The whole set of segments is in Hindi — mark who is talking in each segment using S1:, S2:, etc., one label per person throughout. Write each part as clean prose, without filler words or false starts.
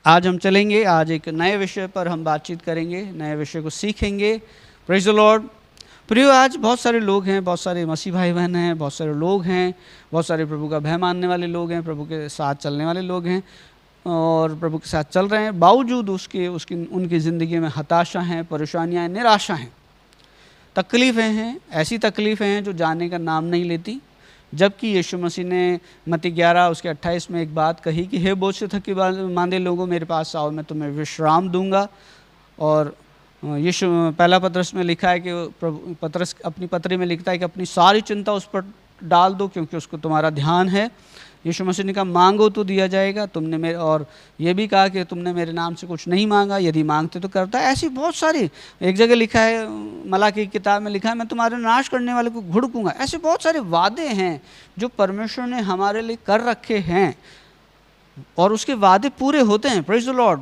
S1: आज हम चलेंगे, आज एक नए विषय पर हम बातचीत करेंगे, नए विषय को सीखेंगे। Praise the Lord. प्रियो, आज बहुत सारे लोग हैं, बहुत सारे मसीह भाई बहन हैं, बहुत सारे लोग हैं, बहुत सारे प्रभु का भय मानने वाले लोग हैं, प्रभु के साथ चलने वाले लोग हैं और प्रभु के साथ चल रहे हैं। बावजूद उसकी उनकी ज़िंदगी में हताशा हैं, परेशानियाँ हैं, निराशा हैं, तकलीफ़ें हैं, ऐसी तकलीफ़ें हैं जो जाने का नाम नहीं लेती। जबकि यीशु मसीह ने मत्ती 11 उसके 28 में एक बात कही कि हे बोझ से थके मांदे लोगों, मेरे पास आओ, मैं तुम्हें विश्राम दूंगा। और यीशु पहला पत्रस में लिखा है कि प्रभु पत्रस अपनी पत्री में लिखता है कि अपनी सारी चिंता उस पर डाल दो क्योंकि उसको तुम्हारा ध्यान है। यीशु मसीह ने कहा मांगो तो दिया जाएगा, तुमने मेरे, और ये भी कहा कि तुमने मेरे नाम से कुछ नहीं मांगा, यदि मांगते तो करता है। ऐसी बहुत सारी, एक जगह लिखा है, मलाकी की किताब में लिखा है, मैं तुम्हारे नाश करने वाले को घुड़कूंगा। ऐसे बहुत सारे वादे हैं जो परमेश्वर ने हमारे लिए कर रखे हैं और उसके वादे पूरे होते हैं। Praise the Lord.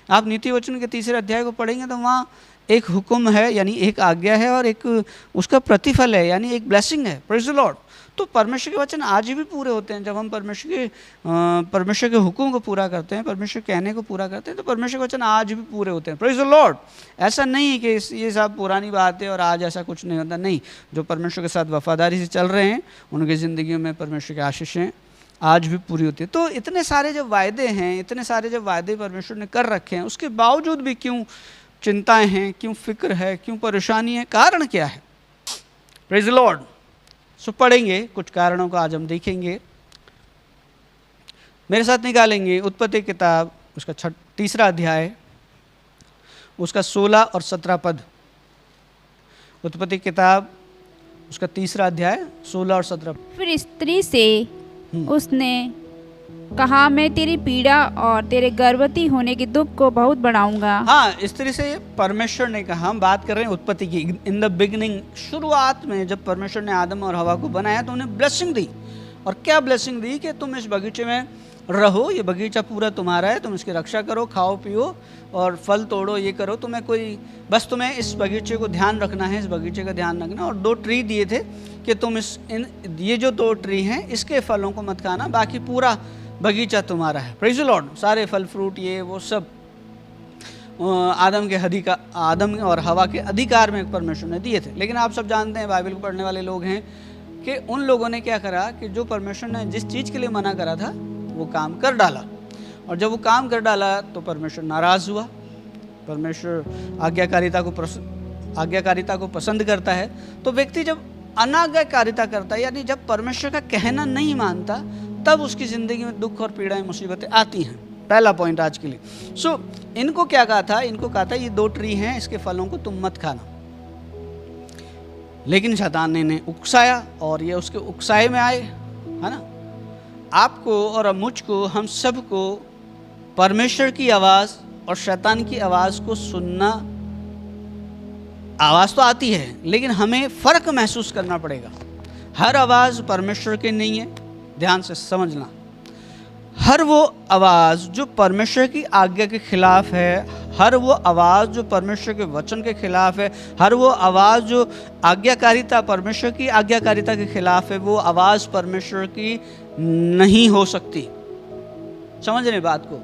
S1: आप नीति वचन के 3 अध्याय को पढ़ेंगे तो वहाँ एक हुक्म है, यानी एक आज्ञा है, और एक उसका प्रतिफल है, यानी एक ब्लेसिंग है। Praise the Lord. तो परमेश्वर के वचन आज भी पूरे होते हैं। जब हम परमेश्वर के हुक्म को पूरा करते हैं, परमेश्वर कहने को पूरा करते हैं, तो परमेश्वर के वचन आज भी पूरे होते हैं। Praise the Lord. ऐसा नहीं है कि ये सब पुरानी बात है और आज ऐसा कुछ नहीं होता, नहीं। जो परमेश्वर के साथ वफादारी से चल रहे हैं उनकी ज़िंदगियों में परमेश्वर की आशीषें आज भी पूरी होती है। तो इतने सारे जब वायदे हैं, इतने सारे जब वायदे परमेश्वर ने कर रखे हैं, उसके बावजूद भी क्यों चिंताएं हैं, क्यों फिक्र है, क्यों परेशानी है, कारण क्या है? Praise the Lord. सो पढ़ेंगे, कुछ कारणों को आज हम देखेंगे। मेरे साथ निकालेंगे उत्पत्ति किताब उसका 3 अध्याय, उसका 16 और 17 पद। उत्पत्ति किताब उसका 3 अध्याय 16 और 17।
S2: फिर स्त्री से उसने कहा, मैं तेरी पीड़ा और तेरे गर्भवती होने के दुख को बहुत बढ़ाऊंगा।
S1: हाँ, इस तरह से परमेश्वर ने कहा। हम बात कर रहे हैं उत्पत्ति की। इन द बिगिनिंग, शुरुआत में जब परमेश्वर ने आदम और हवा को बनाया तो उन्हें ब्लेसिंग दी। और क्या ब्लेसिंग दी? कि तुम इस बगीचे में रहो, ये बगीचा पूरा तुम्हारा है, तुम इसकी रक्षा करो, खाओ पियो और फल तोड़ो, ये करो। बस तुम्हें इस बगीचे को ध्यान रखना है, इस बगीचे का ध्यान रखना। और 2 ट्री दिए थे कि तुम ये जो 2 ट्री हैं इसके फलों को मत खाना, बाकी पूरा बगीचा तुम्हारा है। Praise the Lord. सारे फल फ्रूट ये वो सब आदम और हवा के अधिकार में परमेश्वर ने दिए थे। लेकिन आप सब जानते हैं, बाइबल को पढ़ने वाले लोग हैं, कि उन लोगों ने क्या करा कि जो परमेश्वर ने जिस चीज़ के लिए मना करा था वो काम कर डाला। और जब वो काम कर डाला तो परमेश्वर नाराज़ हुआ। परमेश्वर आज्ञाकारिता को पसंद करता है। तो व्यक्ति जब अनाज्ञाकारिता करता है, यानी जब परमेश्वर का कहना नहीं मानता, तब उसकी ज़िंदगी में दुख और पीड़ाएं, मुसीबतें आती हैं। पहला पॉइंट आज के लिए। सो इनको क्या कहा था? इनको कहा था ये 2 ट्री हैं, इसके फलों को तुम मत खाना। लेकिन शैतान ने इन्हें उकसाया और ये उसके उकसाए में आए, है ना। आपको और मुझको, हम सबको परमेश्वर की आवाज़ और शैतान की आवाज़ को सुनना, आवाज़ तो आती है लेकिन हमें फ़र्क महसूस करना पड़ेगा। हर आवाज़ परमेश्वर की नहीं है, ध्यान से समझना। हर वो आवाज़ जो परमेश्वर की आज्ञा के खिलाफ है, हर वो आवाज़ जो परमेश्वर के वचन के खिलाफ है, हर वो आवाज़ जो परमेश्वर की आज्ञाकारिता के खिलाफ है, वो आवाज़ परमेश्वर की नहीं हो सकती। समझ रहे बात को?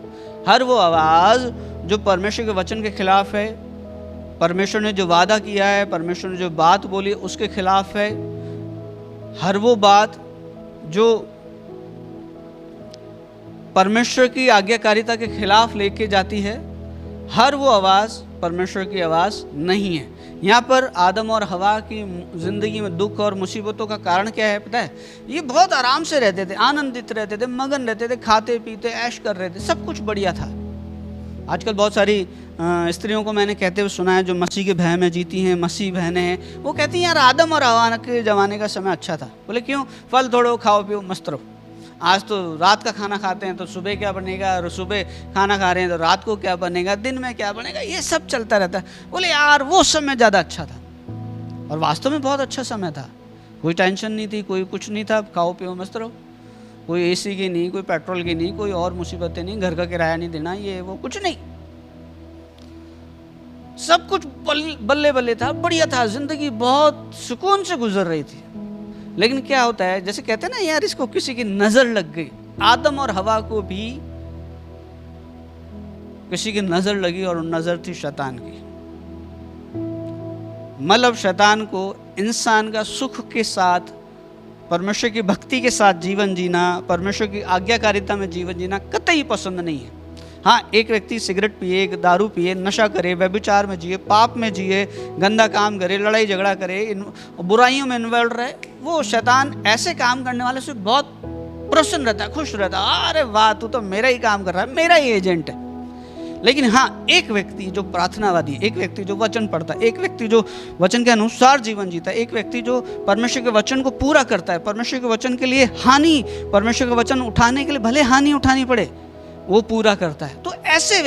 S1: हर वो आवाज़ जो परमेश्वर के वचन के खिलाफ है, परमेश्वर ने जो वादा किया है, परमेश्वर ने जो बात बोली उसके खिलाफ है, हर वो बात जो परमेश्वर की आज्ञाकारिता के खिलाफ लेके जाती है, हर वो आवाज़ परमेश्वर की आवाज़ नहीं है। यहाँ पर आदम और हवा की ज़िंदगी में दुख और मुसीबतों का कारण क्या है पता है? ये बहुत आराम से रहते थे, आनंदित रहते थे, मगन रहते थे, खाते पीते ऐश कर रहे थे, सब कुछ बढ़िया था। आजकल बहुत सारी स्त्रियों को मैंने कहते हुए सुना है जो मसीह के भय में जीती हैं, मसीह बहनें हैं, वो कहती हैं यार आदम और हवा के ज़माने का समय अच्छा था। बोले क्यों? फल तोड़ो, खाओ पियो, मस्त रहो। आज तो रात का खाना खाते हैं तो सुबह क्या बनेगा, और सुबह खाना खा रहे हैं तो रात को क्या बनेगा, दिन में क्या बनेगा, ये सब चलता रहता है। बोले यार वो समय ज़्यादा अच्छा था। और वास्तव में बहुत अच्छा समय था, कोई टेंशन नहीं थी, कोई कुछ नहीं था, खाओ पियो मस्त रहो। कोई एसी की नहीं, कोई पेट्रोल की नहीं, कोई और मुसीबतें नहीं, घर का किराया नहीं देना, ये वो कुछ नहीं, सब कुछ बल्ले बल्ले था, बढ़िया था, जिंदगी बहुत सुकून से गुजर रही थी। लेकिन क्या होता है, जैसे कहते हैं ना यार इसको किसी की नजर लग गई। आदम और हवा को भी किसी की नज़र लगी और नज़र थी शैतान की। मतलब शैतान को इंसान का सुख के साथ, परमेश्वर की भक्ति के साथ जीवन जीना, परमेश्वर की आज्ञाकारिता में जीवन जीना कतई पसंद नहीं है। हाँ, एक व्यक्ति सिगरेट पिए, दारू पिए, नशा करे, व्यभिचार में जिए, पाप में जिए, गंदा काम करे, लड़ाई झगड़ा करे, बुराइयों में इन्वॉल्व रहे, वो शैतान ऐसे काम करने वाले से बहुत प्रसन्न रहता है, खुश रहता है। अरे वाह, तू तो मेरा ही काम कर रहा है, मेरा ही एजेंट है। लेकिन हाँ, एक व्यक्ति जो प्रार्थनावादी, एक व्यक्ति जो वचन पढ़ता है, एक व्यक्ति जो वचन के अनुसार जीवन जीता है, एक व्यक्ति जो परमेश्वर के वचन को पूरा करता है, परमेश्वर के वचन के लिए हानि, परमेश्वर के वचन उठाने के लिए भले हानि उठानी पड़े, वो पूरा करता है, तो ऐसे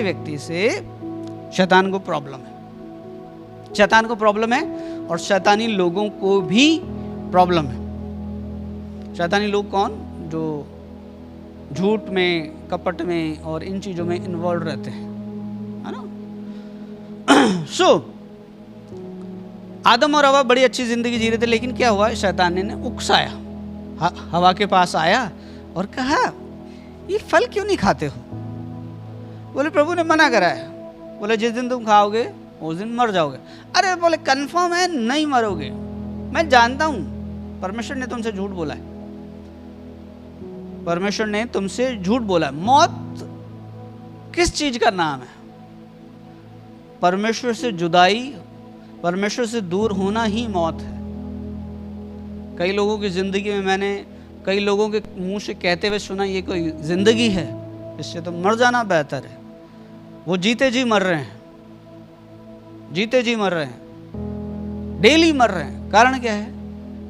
S1: व्यक्ति से शैतान को प्रॉब्लम है। शैतान को प्रॉब्लम है और शैतानी लोगों को भी प्रॉब्लम है। शैतानी लोग कौन? जो झूठ में, कपट में और इन चीज़ों में इन्वॉल्व रहते हैं, है ना। सो आदम और हवा बड़ी अच्छी जिंदगी जी रहे थे, लेकिन क्या हुआ, शैतान ने उकसाया, हवा के पास आया और कहा, ये फल क्यों नहीं खाते हो? बोले प्रभु ने मना करा है। बोले जिस दिन तुम खाओगे उस दिन मर जाओगे। अरे बोले कंफर्म है नहीं मरोगे, मैं जानता हूं परमेश्वर ने तुमसे झूठ बोला है, परमेश्वर ने तुमसे झूठ बोला है। मौत किस चीज का नाम है? परमेश्वर से जुदाई, परमेश्वर से दूर होना ही मौत है। कई लोगों की जिंदगी में मैंने कई लोगों के मुंह से कहते हुए सुना, ये कोई जिंदगी है, इससे तो मर जाना बेहतर है। वो जीते जी मर रहे हैं, जीते जी मर रहे हैं, डेली मर रहे हैं। कारण क्या है?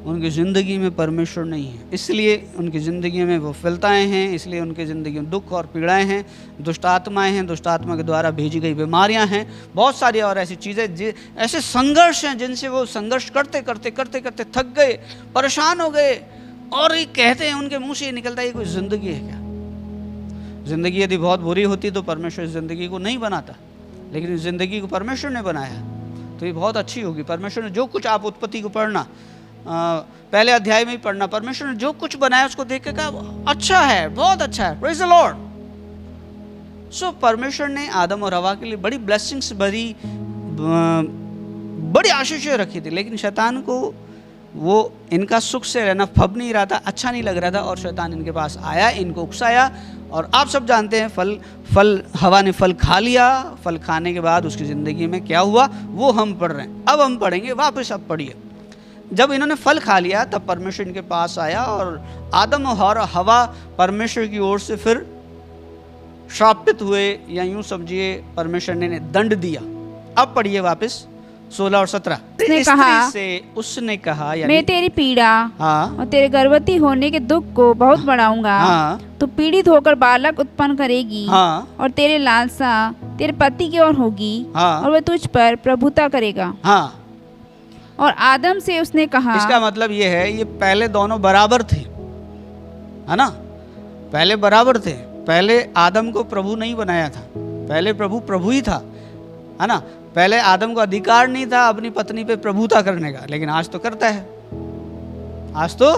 S1: उनकी ज़िंदगी में परमेश्वर नहीं है, इसलिए उनकी ज़िंदगी में वो फिलताएँ हैं, इसलिए उनकी ज़िंदगी में दुख और पीड़ाएँ हैं, दुष्ट आत्माएँ हैं, दुष्ट आत्मा के द्वारा भेजी गई बीमारियाँ हैं, बहुत सारी और ऐसी चीज़ें, ऐसे संघर्ष हैं जिनसे वो संघर्ष करते करते करते करते थक गए, परेशान हो गए, और ये कहते हैं, उनके मुँह से ये निकलता है, ये कोई ज़िंदगी है क्या? ज़िंदगी यदि बहुत बुरी होती तो परमेश्वर इस ज़िंदगी को नहीं बनाता, लेकिन इस ज़िंदगी को परमेश्वर ने बनाया तो ये बहुत अच्छी होगी। परमेश्वर ने जो कुछ, आप उत्पत्ति को पढ़ना, पहले अध्याय में ही पढ़ना, परमेश्वर ने जो कुछ बनाया उसको देख के कहा अच्छा है, बहुत अच्छा है, प्रेज द लॉर्ड। सो परमेश्वर ने आदम और हवा के लिए बड़ी ब्लेसिंग्स भरी, बड़ी आशीषें रखी थी, लेकिन शैतान को वो इनका सुख से रहना फब नहीं रहा था, अच्छा नहीं लग रहा था, और शैतान इनके पास आया, इनको उकसाया। और आप सब जानते हैं फल हवा ने फल खा लिया। फल खाने के बाद उसकी ज़िंदगी में क्या हुआ वो हम पढ़ रहे हैं, अब हम पढ़ेंगे, वापस अब पढ़िए। जब इन्होंने फल खा लिया तब परमेश्वर इनके पास आया और आदम और हवा परमेश्वर की ओर से फिर श्रापित हुए, या यूं समझिए परमेश्वर ने दंड दिया। अब पढ़िए वापस 16 और 17। उसने कहा
S2: मैं तेरी पीड़ा और तेरे गर्भवती होने के दुख को बहुत बढ़ाऊंगा। तू पीड़ित होकर बालक उत्पन्न करेगी और तेरे लालसा तेरे पति की ओर होगी और वह तुझ पर प्रभुता करेगा। और आदम से उसने कहा,
S1: इसका मतलब ये है, ये पहले दोनों बराबर थे, है ना, पहले बराबर थे। पहले आदम को प्रभु नहीं बनाया था, पहले प्रभु ही था, है ना। पहले आदम को अधिकार नहीं था अपनी पत्नी पे प्रभुता करने का, लेकिन आज तो करता है, आज तो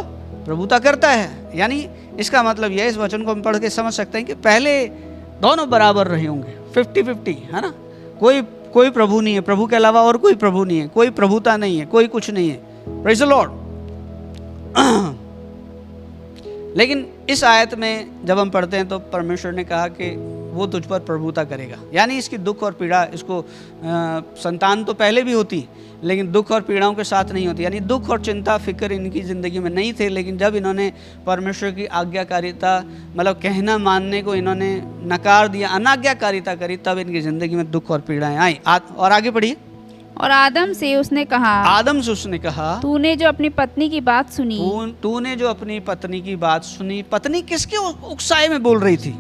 S1: प्रभुता करता है। यानी इसका मतलब यह, इस वचन को हम पढ़ के समझ सकते हैं कि पहले दोनों बराबर रहे होंगे, 50-50, है ना। कोई प्रभु नहीं है, प्रभु के अलावा और कोई प्रभु नहीं है, कोई प्रभुता नहीं है, कोई कुछ नहीं है। Praise the Lord. लेकिन इस आयत में जब हम पढ़ते हैं तो परमेश्वर ने कहा कि वो तुझ पर प्रभुता करेगा, यानी इसकी दुख और पीड़ा, इसको संतान तो पहले भी होती, लेकिन दुख और पीड़ाओं के साथ नहीं होती। यानी दुख और चिंता फिक्र इनकी ज़िंदगी में नहीं थे, लेकिन जब इन्होंने परमेश्वर की आज्ञाकारिता, मतलब कहना मानने को इन्होंने नकार दिया, अनाज्ञाकारिता करी, तब इनकी ज़िंदगी में दुख और पीड़ाएँ आई। और आगे पढ़िए।
S2: और आदम से उसने कहा, तूने जो अपनी पत्नी की बात सुनी,
S1: तूने जो अपनी पत्नी की बात सुनी। पत्नी किसके उकसाए में बोल रही थी?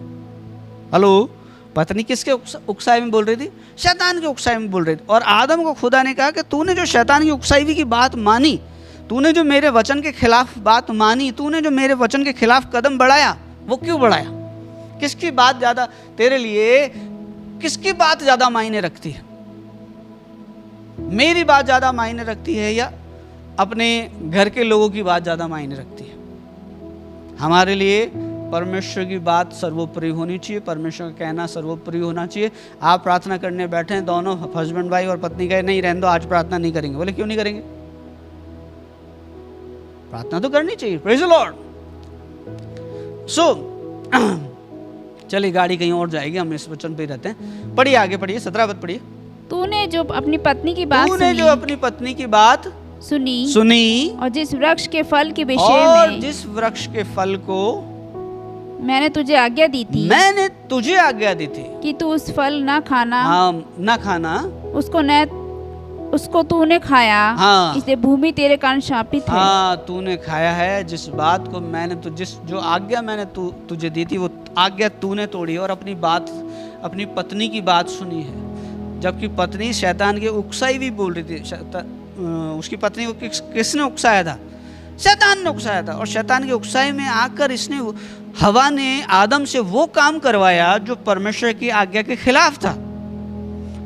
S1: हेलो, पत्नी किसके उकसाए में बोल रही थी? शैतान के उकसाए में बोल रही थी। और आदम को खुदा ने कहा कि तूने जो शैतान की उकसाई की बात मानी, तूने जो मेरे वचन के खिलाफ बात मानी, तूने जो मेरे वचन के खिलाफ कदम बढ़ाया, वो क्यों बढ़ाया? किसकी बात ज़्यादा तेरे लिए, किसकी बात ज़्यादा मायने रखती है? मेरी बात ज़्यादा मायने रखती है या अपने घर के लोगों की बात ज़्यादा मायने रखती है? हमारे लिए परमेश्वर की बात सर्वोपरि होनी चाहिए, परमेश्वर का कहना सर्वोपरि होना चाहिए। आप प्रार्थना करने बैठे हैं, दोनों हस्बैंड वाइफ और पत्नी कहे नहीं रहने दो आज प्रार्थना नहीं करेंगे, बोले क्यों नहीं करेंगे? प्रार्थना तो करनी चाहिए। Praise the Lord. सो चलिए गाड़ी कहीं और जाएगी, हम इस वचन पे ही रहते हैं। पढ़िए, आगे पढ़िए, 17 पद पढ़िए।
S2: तूने जो अपनी पत्नी की बात
S1: तूने जो अपनी पत्नी की बात सुनी
S2: और जिस वृक्ष के फल के विषय में
S1: जिस वृक्ष के फल को
S2: मैंने तुझे आज्ञा दी थी कि तू उस फल न खाना,
S1: न खाना,
S2: उसको तूने खाया, इसलिए भूमि तेरे कारण शापित है।
S1: तूने खाया है जिस बात को मैंने जो आज्ञा मैंने तुझे दी थी, वो आज्ञा तूने तोड़ी और अपनी पत्नी की बात सुनी है। जबकि पत्नी शैतान की उकसाई भी बोल रही थी। उसकी पत्नी को किसने उकसाया था? शैतान ने उकसाया था। और शैतान की उकसाई में आकर इसने, हवा ने आदम से वो काम करवाया जो परमेश्वर की आज्ञा के खिलाफ था।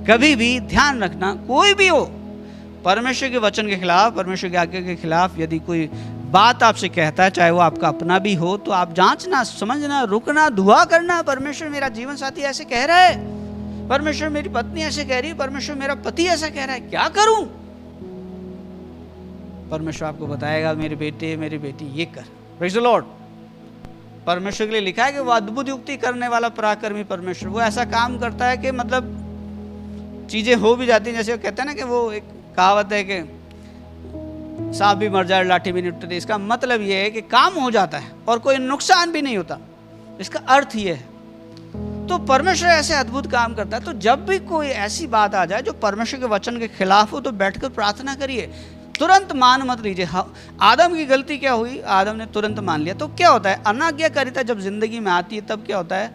S1: कभी भी ध्यान रखना, कोई भी हो, परमेश्वर के वचन के खिलाफ, परमेश्वर की आज्ञा के खिलाफ यदि कोई बात आपसे कहता है, चाहे वो आपका अपना भी हो, तो आप जांचना, समझना, रुकना, दुआ करना। परमेश्वर मेरा जीवन साथी ऐसे कह रहा है, परमेश्वर मेरी पत्नी ऐसे कह रही है, परमेश्वर मेरा पति ऐसा कह रहा है, क्या करूं? परमेश्वर आपको बताएगा, मेरे बेटे मेरी बेटी ये कर। Praise the Lord. परमेश्वर के लिए लिखा है कि वो अद्भुत युक्ति करने वाला पराक्रमी परमेश्वर, वो ऐसा काम करता है कि मतलब चीजें हो भी जाती हैं। जैसे वो कहते हैं ना कि वो एक कहावत है कि सांप भी मर जाए लाठी भी नहीं टूटती। इसका मतलब ये है कि काम हो जाता है और कोई नुकसान भी नहीं होता। इसका अर्थ ये है। तो परमेश्वर ऐसे अद्भुत काम करता है। तो जब भी कोई ऐसी बात आ जाए जो परमेश्वर के वचन के खिलाफ हो, तो बैठकर प्रार्थना करिए, तुरंत मान मत लीजिए। आदम की गलती क्या हुई? आदम ने तुरंत मान लिया। तो क्या होता है? अनाज्ञाकारिता जब जिंदगी में आती है, तब क्या होता है?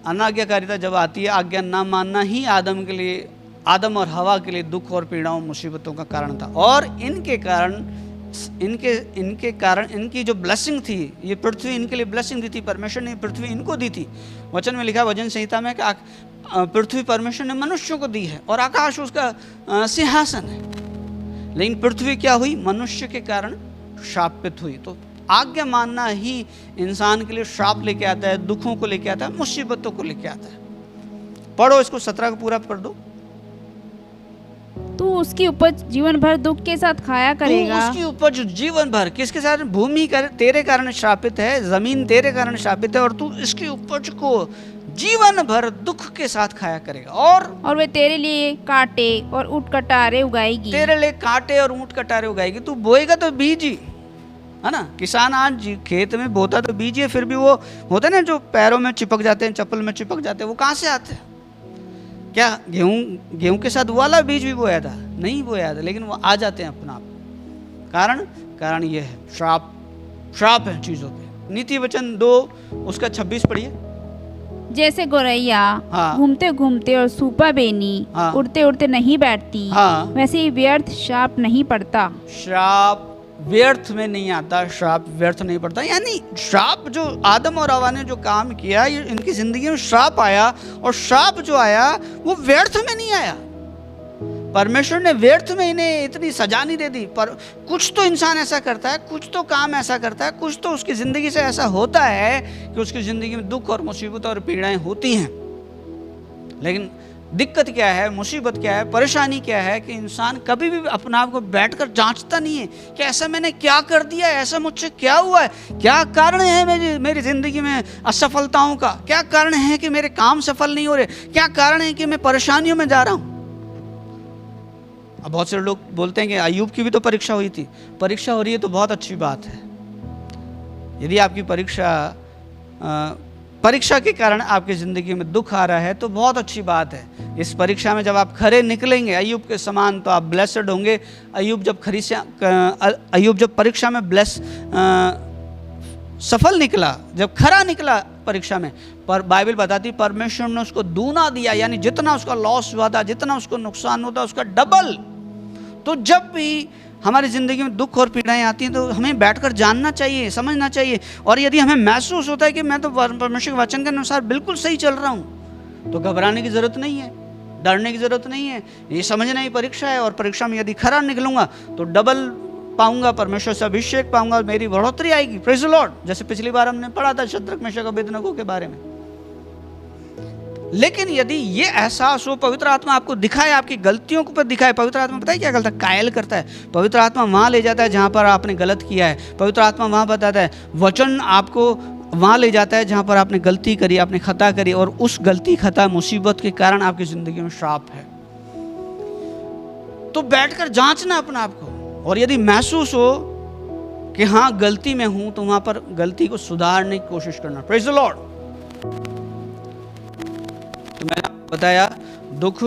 S1: अनाज्ञाकारिता जब आती है, आज्ञा ना मानना ही आदम के लिए, आदम और हवा के लिए दुख और पीड़ाओं, मुसीबतों का कारण था। और इनके कारण इनकी जो ब्लेसिंग थी, ये पृथ्वी इनके लिए ब्लेसिंग दी थी, परमेश्वर ने पृथ्वी इनको दी थी। वचन में लिखा, वचन संहिता में, कि पृथ्वी परमेश्वर ने मनुष्यों को दी है और आकाश उसका सिंहासन है। लेकिन पृथ्वी क्या हुई? मनुष्य के कारण शापित हुई। तो आज्ञा मानना ही इंसान के लिए श्राप लेके आता है, दुखों को लेके आता है, मुसीबतों को लेके आता है। पढ़ो इसको, 17 को पूरा पढ़ दो।
S2: तू उसकी उपज जीवन भर दुख के साथ खाया करेगा।
S1: उसकी उपज जीवन भर किसके साथ? भूमि तेरे कारण शापित है, जमीन तेरे कारण शापित है, और तू इसकी उपज को जीवन भर दुख के साथ खाया करेगा। और
S2: वे तेरे लिए कांटे और ऊंट कटारे उगाएगी।
S1: तेरे लिए कांटे और ऊंट कटारे उगाएगी। तू बोएगा तो बीज ही है ना। किसान आज खेत में बोता तो बीज है, फिर भी वो होते हैं ना जो पैरों में चिपक जाते हैं, चप्पल में चिपक जाते हैं, वो कहाँ से आते हैं? क्या गेहूं के साथ वाला बीज भी बोया था? नहीं बोया था, लेकिन वो आ जाते हैं अपना आप। कारण ये है, श्राप है चीजों पे। नीति वचन 2 उसका 26 पढ़िए।
S2: जैसे गोरैया घूमते घूमते और सूपा बेनी उड़ते उड़ते नहीं बैठती, वैसे ही व्यर्थ श्राप नहीं पड़ता।
S1: श्राप व्यर्थ में नहीं आता, श्राप व्यर्थ नहीं पड़ता। यानी श्राप जो आदम और हवा ने जो काम किया, ये इनकी जिंदगी में श्राप आया, और श्राप जो आया वो व्यर्थ में नहीं आया। परमेश्वर ने व्यर्थ में इन्हें इतनी सजा नहीं दे दी। पर कुछ तो इंसान ऐसा करता है, कुछ तो काम ऐसा करता है, कुछ तो उसकी ज़िंदगी से ऐसा होता है कि उसकी ज़िंदगी में दुख और मुसीबत और पीड़ाएं होती हैं। लेकिन दिक्कत क्या है, मुसीबत क्या है, परेशानी क्या है कि इंसान कभी भी अपने आप को बैठकर जांचता नहीं है कि ऐसा मैंने क्या कर दिया है, ऐसा मुझसे क्या हुआ है, क्या कारण है मेरी ज़िंदगी में असफलताओं का, क्या कारण है कि मेरे काम सफल नहीं हो रहे, क्या कारण है कि मैं परेशानियों में जा रहा हूँ। अब बहुत सारे लोग बोलते हैं कि अय्यूब की भी तो परीक्षा हुई थी। परीक्षा हो रही है तो बहुत अच्छी बात है। यदि आपकी परीक्षा के कारण आपकी ज़िंदगी में दुख आ रहा है तो बहुत अच्छी बात है। इस परीक्षा में जब आप खरे निकलेंगे अय्यूब के समान, तो आप ब्लेसड होंगे। अय्यूब जब परीक्षा में सफल निकला, जब खरा निकला परीक्षा में, पर बाइबल बताती परमेश्वर ने उसको दूना दिया, यानी जितना उसका लॉस हुआ था, जितना उसको नुकसान होता उसका डबल। तो जब भी हमारी ज़िंदगी में दुख और पीड़ाएं आती हैं तो हमें बैठकर जानना चाहिए, समझना चाहिए। और यदि हमें महसूस होता है कि मैं तो परमेश्वर के वचन के अनुसार बिल्कुल सही चल रहा हूँ, तो घबराने की ज़रूरत नहीं है, डरने की ज़रूरत नहीं है। ये समझना ही परीक्षा है, और परीक्षा में यदि खरा निकलूँगा तो डबल पाऊंगा, परमेश्वर से अभिषेक पाऊंगा, मेरी बढ़ोतरी आएगी। Praise the Lord. जैसे पिछली बार हमने पढ़ा था शद्रक मेशक अबेदनगो के बारे में। लेकिन यदि ये एहसास हो, पवित्र आत्मा आपको दिखाए, आपकी गलतियों को पर दिखाए। पवित्र आत्मा पता है क्या करता है? कायल करता है। पवित्र आत्मा वहां ले जाता है जहां पर आपने गलत किया है। पवित्र आत्मा वहां बताता है, वचन आपको वहां ले जाता है जहां पर आपने गलती करी, आपने खता करी, और उस गलती खता मुसीबत के कारण आपकी जिंदगी में श्राप है। तो बैठकर जांचना अपना आप को, और यदि महसूस हो कि हाँ गलती में हूं, तो वहां पर गलती को सुधारने की कोशिश करना। Praise the Lord. तो मैंने आपको बताया दुख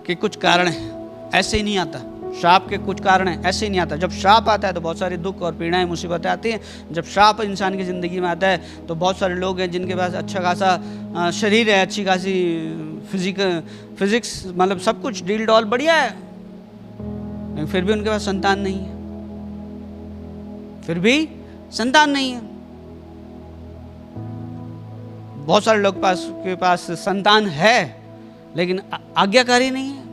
S1: के कुछ कारण हैं, ऐसे ही नहीं आता। श्राप के कुछ कारण हैं, ऐसे ही नहीं आता। जब श्राप आता है तो बहुत सारे दुख और पीड़ाएं, मुसीबतें आती हैं। जब श्राप इंसान की ज़िंदगी में आता है तो बहुत सारे लोग हैं जिनके पास अच्छा खासा शरीर है, अच्छी खासी फिजिक्स, मतलब सब कुछ डील डॉल बढ़िया है, लेकिन फिर भी उनके पास संतान नहीं है। फिर भी संतान नहीं है। बहुत सारे लोग के पास संतान है लेकिन आज्ञाकारी नहीं है।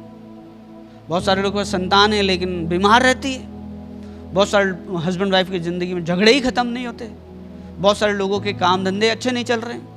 S1: बहुत सारे लोगों के पास संतान है लेकिन बीमार रहती है। बहुत सारे हस्बैंड वाइफ की ज़िंदगी में झगड़े ही ख़त्म नहीं होते। बहुत सारे लोगों के काम धंधे अच्छे नहीं चल रहे हैं।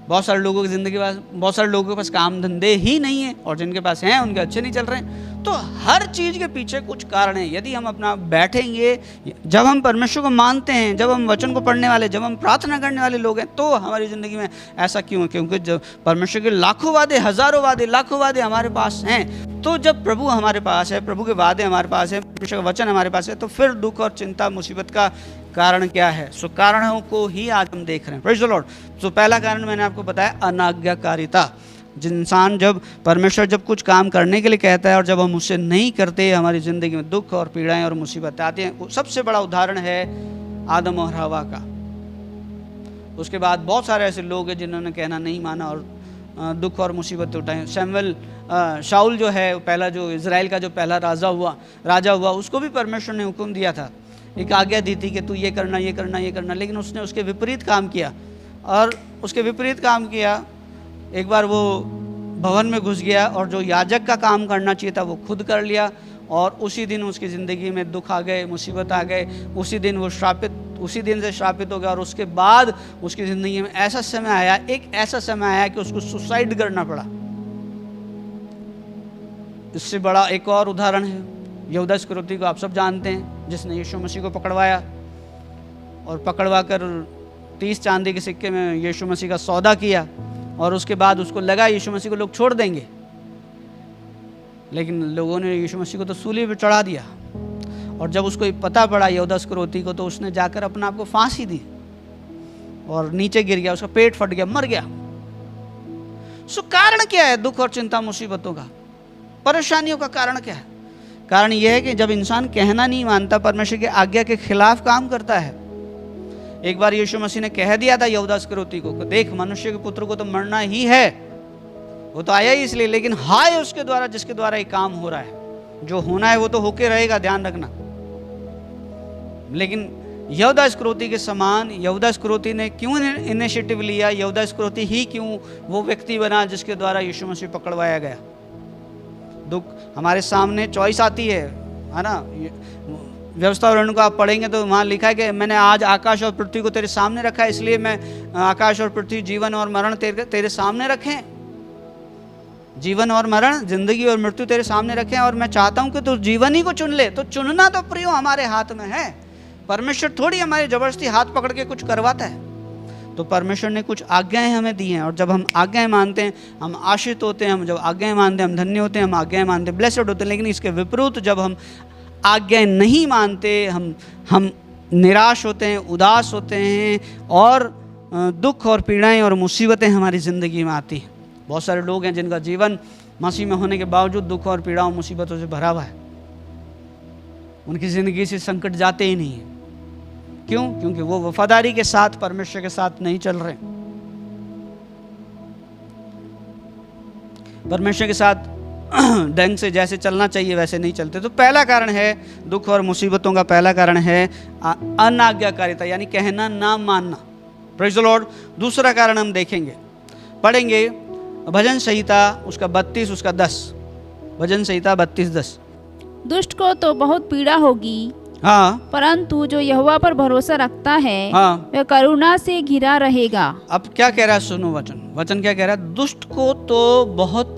S1: बहुत सारे लोगों की ज़िंदगी में बहुत सारे लोगों के पास काम धंधे ही नहीं है, और जिनके पास हैं उनके अच्छे नहीं चल रहे हैं। तो हर चीज़ के पीछे कुछ कारण है। यदि हम अपना बैठेंगे, जब हम परमेश्वर को मानते हैं, जब हम वचन को पढ़ने वाले, जब हम प्रार्थना करने वाले लोग हैं, तो हमारी ज़िंदगी में ऐसा क्यों है? क्योंकि जब परमेश्वर के लाखों वादे, हज़ारों वादे, लाखों वादे हमारे पास हैं, तो जब प्रभु हमारे पास है, प्रभु के वादे हमारे पास है, परमेश्वर का वचन हमारे पास है, तो फिर दुख और चिंता, मुसीबत का कारण क्या है? सो कारणों को ही आज हम देख रहे हैं। Praise the Lord. सो पहला कारण मैंने आपको बताया, अनाज्ञाकारिता। इंसान जब परमेश्वर जब कुछ काम करने के लिए कहता है और जब हम उससे नहीं करते, हमारी ज़िंदगी में दुख और पीड़ाएं और मुसीबतें आती हैं। सबसे बड़ा उदाहरण है आदम और हवा का। उसके बाद बहुत सारे ऐसे लोग हैं जिन्होंने कहना नहीं माना और दुख और मुसीबतें उठाएं। शमूएल, शाऊल जो है, पहला जो इज़राइल का जो पहला राजा हुआ, उसको भी परमेश्वर ने हुक्म दिया था, एक आज्ञा दी थी कि तू ये करना, ये करना, ये करना, लेकिन उसने उसके विपरीत काम किया। और उसके विपरीत काम किया, एक बार वो भवन में घुस गया और जो याजक का काम करना चाहिए था वो खुद कर लिया, और उसी दिन उसकी ज़िंदगी में दुख आ गए, मुसीबत आ गए। उसी दिन से श्रापित हो गया। और उसके बाद उसकी ज़िंदगी में ऐसा समय आया कि उसको सुसाइड करना पड़ा। इससे बड़ा एक और उदाहरण है यहूदा इस्करियोती को, आप सब जानते हैं, जिसने यीशु मसीह को पकड़वाया और पकड़वा कर 30 चांदी के सिक्के में यीशु मसीह का सौदा किया। और उसके बाद उसको लगा यीशु मसीह को लोग छोड़ देंगे, लेकिन लोगों ने यीशु मसीह को तो सूली पे चढ़ा दिया। और जब उसको पता पड़ा यहूदा इस्करियोती को, तो उसने जाकर अपने आप को फांसी दी और नीचे गिर गया, उसका पेट फट गया, मर गया। सो कारण क्या है दुख और चिंता मुसीबतों का, परेशानियों का कारण क्या है? कारण यह है कि जब इंसान कहना नहीं मानता, परमेश्वर की आज्ञा के खिलाफ काम करता है। एक बार यीशु मसीह ने कह दिया था यहूदा इस्करियोती को, देख मनुष्य के पुत्र को तो मरना ही है, वो तो आया ही इसलिए, लेकिन हाय उसके द्वारा जिसके द्वारा ये काम हो रहा है। जो होना है वो तो होके रहेगा, ध्यान रखना। लेकिन यहूदा इस्करियोती के समान, यहूदा इस्करियोती ने क्यों इनिशिएटिव लिया? यहूदा इस्करियोती ही क्यों वो व्यक्ति बना जिसके द्वारा यीशु मसीह पकड़वाया गया? दुख हमारे सामने चॉइस आती है ना। व्यवस्था वर्णन को आप पढ़ेंगे तो वहाँ लिखा है कि मैंने आज आकाश और पृथ्वी को तेरे सामने रखा है, इसलिए मैं आकाश और पृथ्वी, जीवन और मरण तेरे सामने रखें। जीवन और मरण, जिंदगी और मृत्यु तेरे सामने रखें, और मैं चाहता हूं कि तू जीवन ही को चुन ले। तो चुनना तो प्रियो हमारे हाथ में है। परमेश्वर थोड़ी हमारी जबरदस्ती हाथ पकड़ के कुछ करवाता है। तो परमेश्वर ने कुछ आज्ञाएं हमें दी हैं, और जब हम आज्ञाएं मानते हैं हम आशीष होते हैं। हम जब आज्ञाएं मानते हैं हम धन्य होते हैं, हम आज्ञाएं मानते हैं ब्लेस्ड होते हैं। लेकिन इसके विपरीत जब हम आज्ञाएं नहीं मानते, हम निराश होते हैं, उदास होते हैं, और दुख और पीड़ाएं और मुसीबतें हमारी ज़िंदगी में आती हैं। बहुत सारे लोग हैं जिनका जीवन मसीह में होने के बावजूद दुख और पीड़ाओं मुसीबतों से भरा हुआ है। उनकी ज़िंदगी से संकट जाते ही नहीं है। क्यों? क्योंकि वो वफादारी के साथ परमेश्वर के साथ नहीं चल रहे, परमेश्वर के साथ ढंग से जैसे चलना चाहिए वैसे नहीं चलते। तो पहला कारण है दुख और मुसीबतों का, पहला कारण है अनाज्ञाकारिता, यानी कहना ना मानना। Praise the Lord. दूसरा कारण हम देखेंगे, पढ़ेंगे भजन संहिता उसका 32 उसका 10, भजन संहिता 32:10।
S2: दुष्ट को तो बहुत पीड़ा होगी,
S1: हाँ,
S2: परंतु जो यहोवा पर भरोसा रखता है
S1: हाँ,
S2: वह करुणा से घिरा रहेगा।
S1: अब क्या कह रहा है, सुनो वचन क्या कह रहा है, दुष्ट को तो बहुत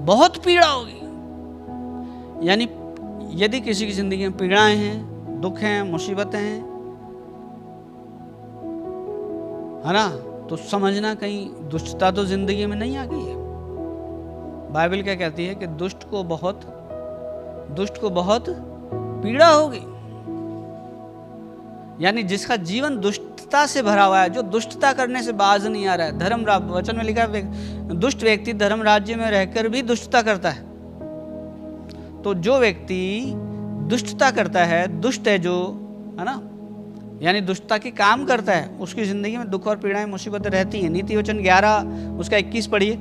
S1: बहुत पीड़ा होगी। यानी यदि किसी की जिंदगी में पीड़ाएं हैं, दुख हैं, मुसीबतें हैं, है ना, तो समझना कहीं दुष्टता तो जिंदगी में नहीं आ गई है। बाइबल क्या कहती है कि दुष्ट को बहुत पीड़ा होगी। यानी जिसका जीवन दुष्टता से भरा हुआ है, जो दुष्टता करने से बाज नहीं आ रहा है। वचन में लिखा है दुष्ट व्यक्ति धर्म राज्य में रहकर भी दुष्टता करता है। तो जो व्यक्ति दुष्टता करता है, दुष्ट है जो, है ना, यानी दुष्टता की काम करता है, उसकी जिंदगी में दुख और पीड़ाएं, मुसीबतें रहती हैं। नीति वचन 11 उसका 21 पढ़िए।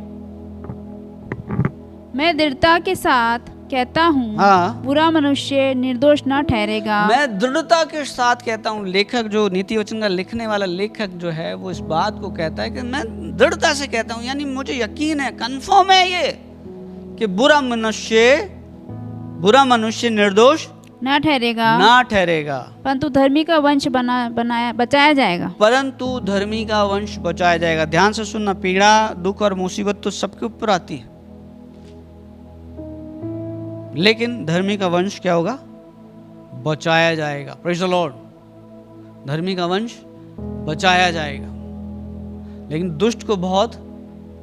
S2: मैं दृढ़ता के साथ कहता हूँ,
S1: हाँ,
S2: बुरा मनुष्य निर्दोष न ठहरेगा।
S1: मैं दृढ़ता के साथ कहता हूँ। लेखक जो नीति वचन का लिखने वाला लेखक जो है, वो इस बात को कहता है कि मैं दृढ़ता से कहता हूँ, यानी मुझे यकीन है, कंफर्म है ये कि बुरा मनुष्य निर्दोष
S2: ना ठहरेगा, परंतु धर्मी का वंश बचाया जाएगा।
S1: ध्यान से सुनना, पीड़ा, दुख और मुसीबत तो सबके ऊपर आती है, लेकिन धर्मी का वंश क्या होगा, बचाया जाएगा। Praise the Lord. धर्मी का वंश बचाया जाएगा, लेकिन दुष्ट को बहुत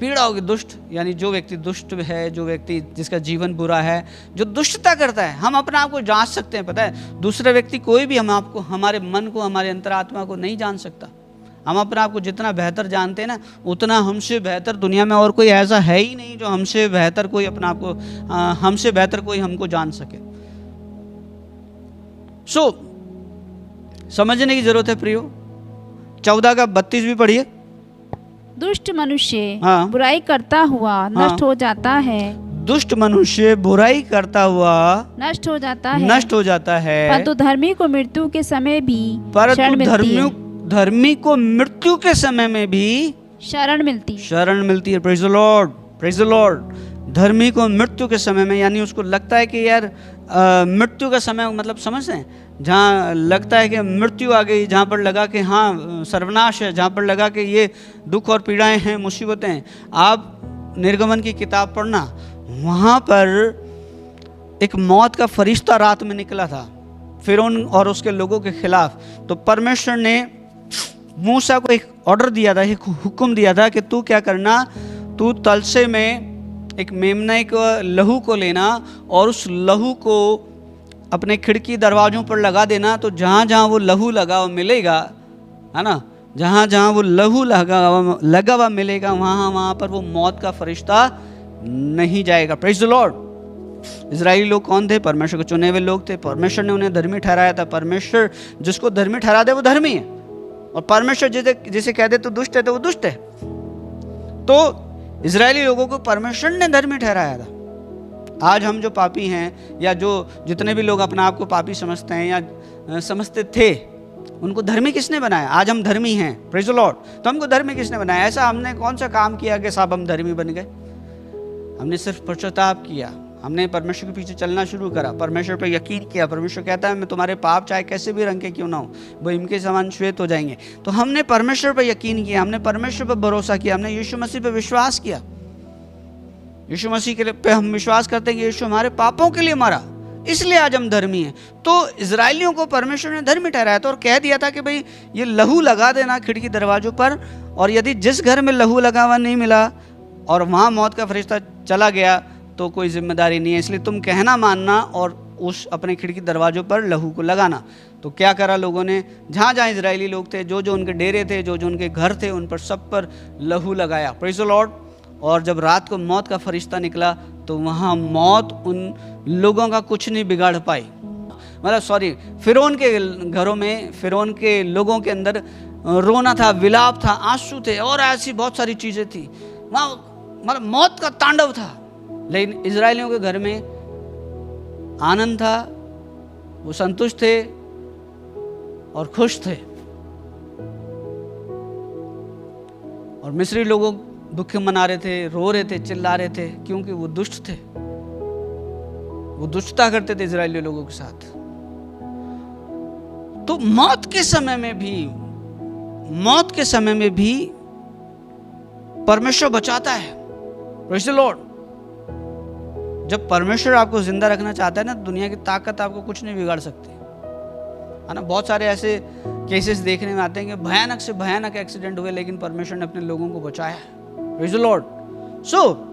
S1: पीड़ा होगी। दुष्ट यानी जो व्यक्ति दुष्ट है, जो व्यक्ति जिसका जीवन बुरा है, जो दुष्टता करता है। हम अपने आप को जांच सकते हैं, पता है, दूसरा व्यक्ति कोई भी हमारे मन को, हमारे अंतरात्मा को नहीं जान सकता। हम अपने आप को जितना बेहतर जानते हैं ना, उतना हमसे बेहतर दुनिया में और कोई ऐसा है ही नहीं जो हमसे बेहतर कोई अपने आप को, हमसे बेहतर कोई हमको जान सके। समझने की जरूरत है प्रियो। 14 का 32 भी पढ़िए।
S2: दुष्ट मनुष्य
S1: हाँ,
S2: बुराई करता हुआ नष्ट हो जाता है।
S1: दुष्ट मनुष्य बुराई करता हुआ
S2: नष्ट हो जाता है,
S1: परंतु
S2: धर्मी को मृत्यु के समय भी
S1: धर्मी को मृत्यु के समय में भी
S2: शरण मिलती
S1: है। Praise the Lord. धर्मी को मृत्यु के समय में, यानी उसको लगता है कि यार मृत्यु का समय, मतलब समझ रहे हैं, जहाँ लगता है कि मृत्यु आ गई, जहाँ पर लगा कि हाँ सर्वनाश है, जहाँ पर लगा कि ये दुख और पीड़ाएं हैं, मुसीबतें हैं। आप निर्गमन की किताब पढ़ना, वहाँ पर एक मौत का फरिश्ता रात में निकला था फिरौन और उसके लोगों के खिलाफ। तो परमेश्वर ने मूसा को एक ऑर्डर दिया था, एक हुक्म दिया था कि तू क्या करना, तू तलसे में एक मेमने को लहू को लेना और उस लहू को अपने खिड़की दरवाजों पर लगा देना। तो जहाँ जहाँ वो लहू लगा हुआ मिलेगा, है ना, जहाँ जहाँ वो लहू लगा हुआ मिलेगा, वहाँ पर वो मौत का फरिश्ता नहीं जाएगा। Praise the Lord. इजरायली लोग कौन थे? परमेश्वर के चुने हुए लोग थे। परमेश्वर ने उन्हें धर्मी ठहराया था। परमेश्वर जिसको धर्मी ठहरा दे वो धर्मी है, और परमेश्वर जिसे कह दे तो दुष्ट है, तो वो दुष्ट है। तो इजरायली लोगों को परमेश्वर ने धर्मी ठहराया था। आज हम जो पापी हैं, या जो जितने भी लोग अपने आप को पापी समझते हैं या समझते थे, उनको धर्मी किसने बनाया? आज हम धर्मी हैं। Praise the Lord. तो हमको धर्मी किसने बनाया? ऐसा हमने कौन सा काम किया कि साहब हम धर्मी बन गए? हमने सिर्फ पश्चाताप किया, हमने परमेश्वर के पीछे चलना शुरू करा, परमेश्वर पर यकीन किया। परमेश्वर कहता है मैं तुम्हारे पाप चाहे कैसे भी रंग के क्यों ना हो, वो इनके समान श्वेत हो जाएंगे। तो हमने परमेश्वर पर यकीन किया, हमने परमेश्वर पर भरोसा किया, हमने यीशु मसीह पर विश्वास किया। यीशु मसीह के पे हम विश्वास करते हैं कि यीशु हमारे पापों के लिए मरा, इसलिए आज हम धर्मी हैं। तो इजरायलियों को परमेश्वर ने धर्मी ठहराया था और कह दिया था कि भाई ये लहू लगा देना खिड़की दरवाजों पर, और यदि जिस घर में लहू लगा हुआ नहीं मिला और वहाँ मौत का फरिश्ता चला गया तो कोई जिम्मेदारी नहीं है, इसलिए तुम कहना मानना और उस अपने खिड़की दरवाजों पर लहू को लगाना। तो क्या करा लोगों ने? जहाँ जहाँ इजरायली लोग थे, जो जो उनके डेरे थे, जो जो उनके घर थे, उन पर सब पर लहू लगाया। Praise the Lord. और जब रात को मौत का फरिश्ता निकला तो वहाँ मौत उन लोगों का कुछ नहीं बिगाड़ पाई। फिरौन के घरों में, फिरौन के लोगों के अंदर रोना था, विलाप था, आंसू थे और ऐसी बहुत सारी चीज़ें थी। वहाँ मौत का तांडव था। लेकिन इजरायलियों के घर में आनंद था, वो संतुष्ट थे और खुश थे। और मिस्री लोगों दुख मना रहे थे, रो रहे थे, चिल्ला रहे थे, क्योंकि वो दुष्ट थे, वो दुष्टता करते थे इजरायली लोगों के साथ। तो मौत के समय में भी परमेश्वर बचाता है। Praise the Lord. जब परमेश्वर आपको जिंदा रखना चाहता है ना, दुनिया की ताकत आपको कुछ नहीं बिगाड़ सकती है ना। बहुत सारे ऐसे केसेस देखने में आते हैं कि भयानक से भयानक एक्सीडेंट हुए, लेकिन परमेश्वर ने अपने लोगों को बचाया। Praise the Lord. सो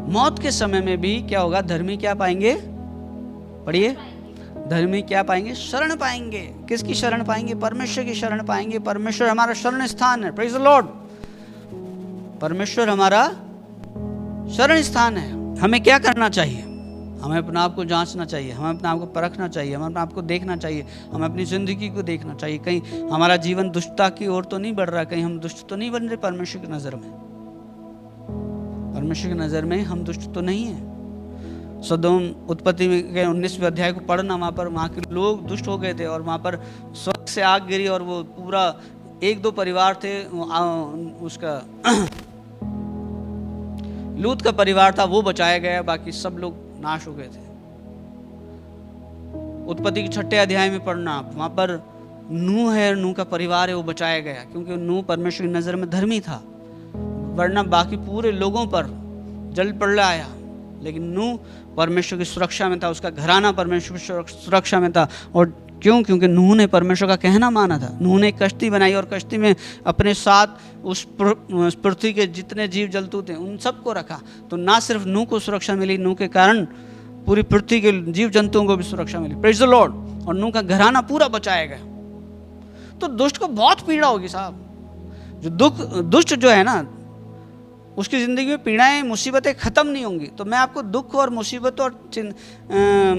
S1: मौत के समय में भी क्या होगा? धर्मी क्या पाएंगे? पढ़िए, धर्मी क्या पाएंगे? शरण पाएंगे। किसकी शरण पाएंगे? परमेश्वर की शरण पाएंगे। परमेश्वर हमारा शरण स्थान है। Praise the Lord. परमेश्वर हमारा शरण स्थान है। हमें क्या करना चाहिए? हमें अपने आप को जांचना चाहिए, हमें अपने आप को परखना चाहिए, हमें अपने आप को देखना चाहिए, हमें अपनी ज़िंदगी को देखना चाहिए। कहीं हमारा जीवन दुष्टता की ओर तो नहीं बढ़ रहा, कहीं हम दुष्ट तो नहीं बन रहे परमेश्वर की नज़र में। परमेश्वर की नज़र में हम दुष्ट तो नहीं हैं। सदोम उत्पत्ति के 19वें अध्याय को पढ़ना, वहाँ के लोग दुष्ट हो गए थे और वहाँ पर स्वर्ग से आग गिरी और वो पूरा 1-2 परिवार थे, उसका लूत का परिवार था, वो बचाया गया, बाकी सब लोग नाश हो गए थे। उत्पत्ति के 6 अध्याय में पढ़ना आप, वहाँ पर नूह है, नूह का परिवार है, वो बचाया गया क्योंकि नूह परमेश्वर की नज़र में धर्मी था। वरना बाकी पूरे लोगों पर जल प्रलय आया, लेकिन नूह परमेश्वर की सुरक्षा में था, उसका घराना परमेश्वर की सुरक्षा में था। और क्यों? क्योंकि नूह ने परमेश्वर का कहना माना था। नूह ने एक कश्ती बनाई और कश्ती में अपने साथ उस पृथ्वी के जितने जीव जंतु थे उन सबको रखा। तो ना सिर्फ नूह को सुरक्षा मिली, नूह के कारण पूरी पृथ्वी के जीव जंतुओं को भी सुरक्षा मिली। Praise the Lord. और नूह का घराना पूरा बचाया गया। तो दुष्ट को बहुत पीड़ा होगी साहब। जो दुष्ट जो है ना, उसकी ज़िंदगी में पीड़ाएं, मुसीबतें ख़त्म नहीं होंगी। तो मैं आपको दुख और मुसीबत और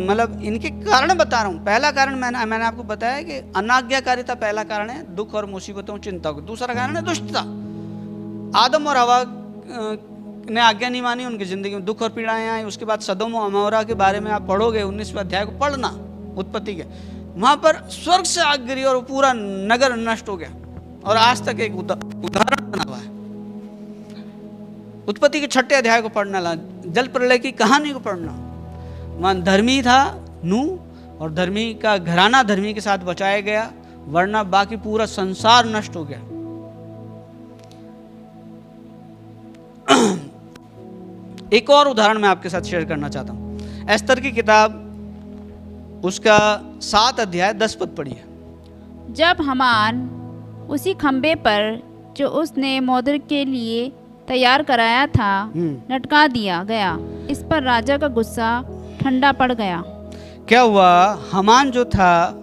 S1: मतलब इनके कारण बता रहा हूँ। पहला कारण मैंने आपको बताया कि अनाज्ञाकारिता पहला कारण है, दुख और मुसीबतों चिंता को। दूसरा कारण है दुष्टता। आदम और हवा ने आज्ञा नहीं मानी, उनकी ज़िंदगी में दुख और पीड़ाएं आई। उसके बाद सदोम और अमोरा के बारे में आप पढ़ोगे, 19वें अध्याय को पढ़ना उत्पत्ति के, वहाँ पर स्वर्ग से आग गिरी और पूरा नगर नष्ट हो गया। और आज तक एक उदाहरण बना हुआ है। उत्पत्ति के 6 अध्याय को पढ़ना, जल प्रलय की कहानी को पढ़ना। वहाँ धर्मी था नूह, और धर्मी का घराना धर्मी के साथ बचाया गया, वरना बाकी पूरा संसार नष्ट हो गया। एक और उदाहरण मैं आपके साथ शेयर करना चाहता हूँ। एस्तर की किताब, उसका 7 अध्याय 10 पद पढ़िए।
S2: जब हामान उसी खंबे पर जो उसने मोदक के लिए तैयार कराया था लटका दिया गया, इस पर राजा का गुस्सा ठंडा पड़ गया।
S1: क्या हुआ? हामान जो था,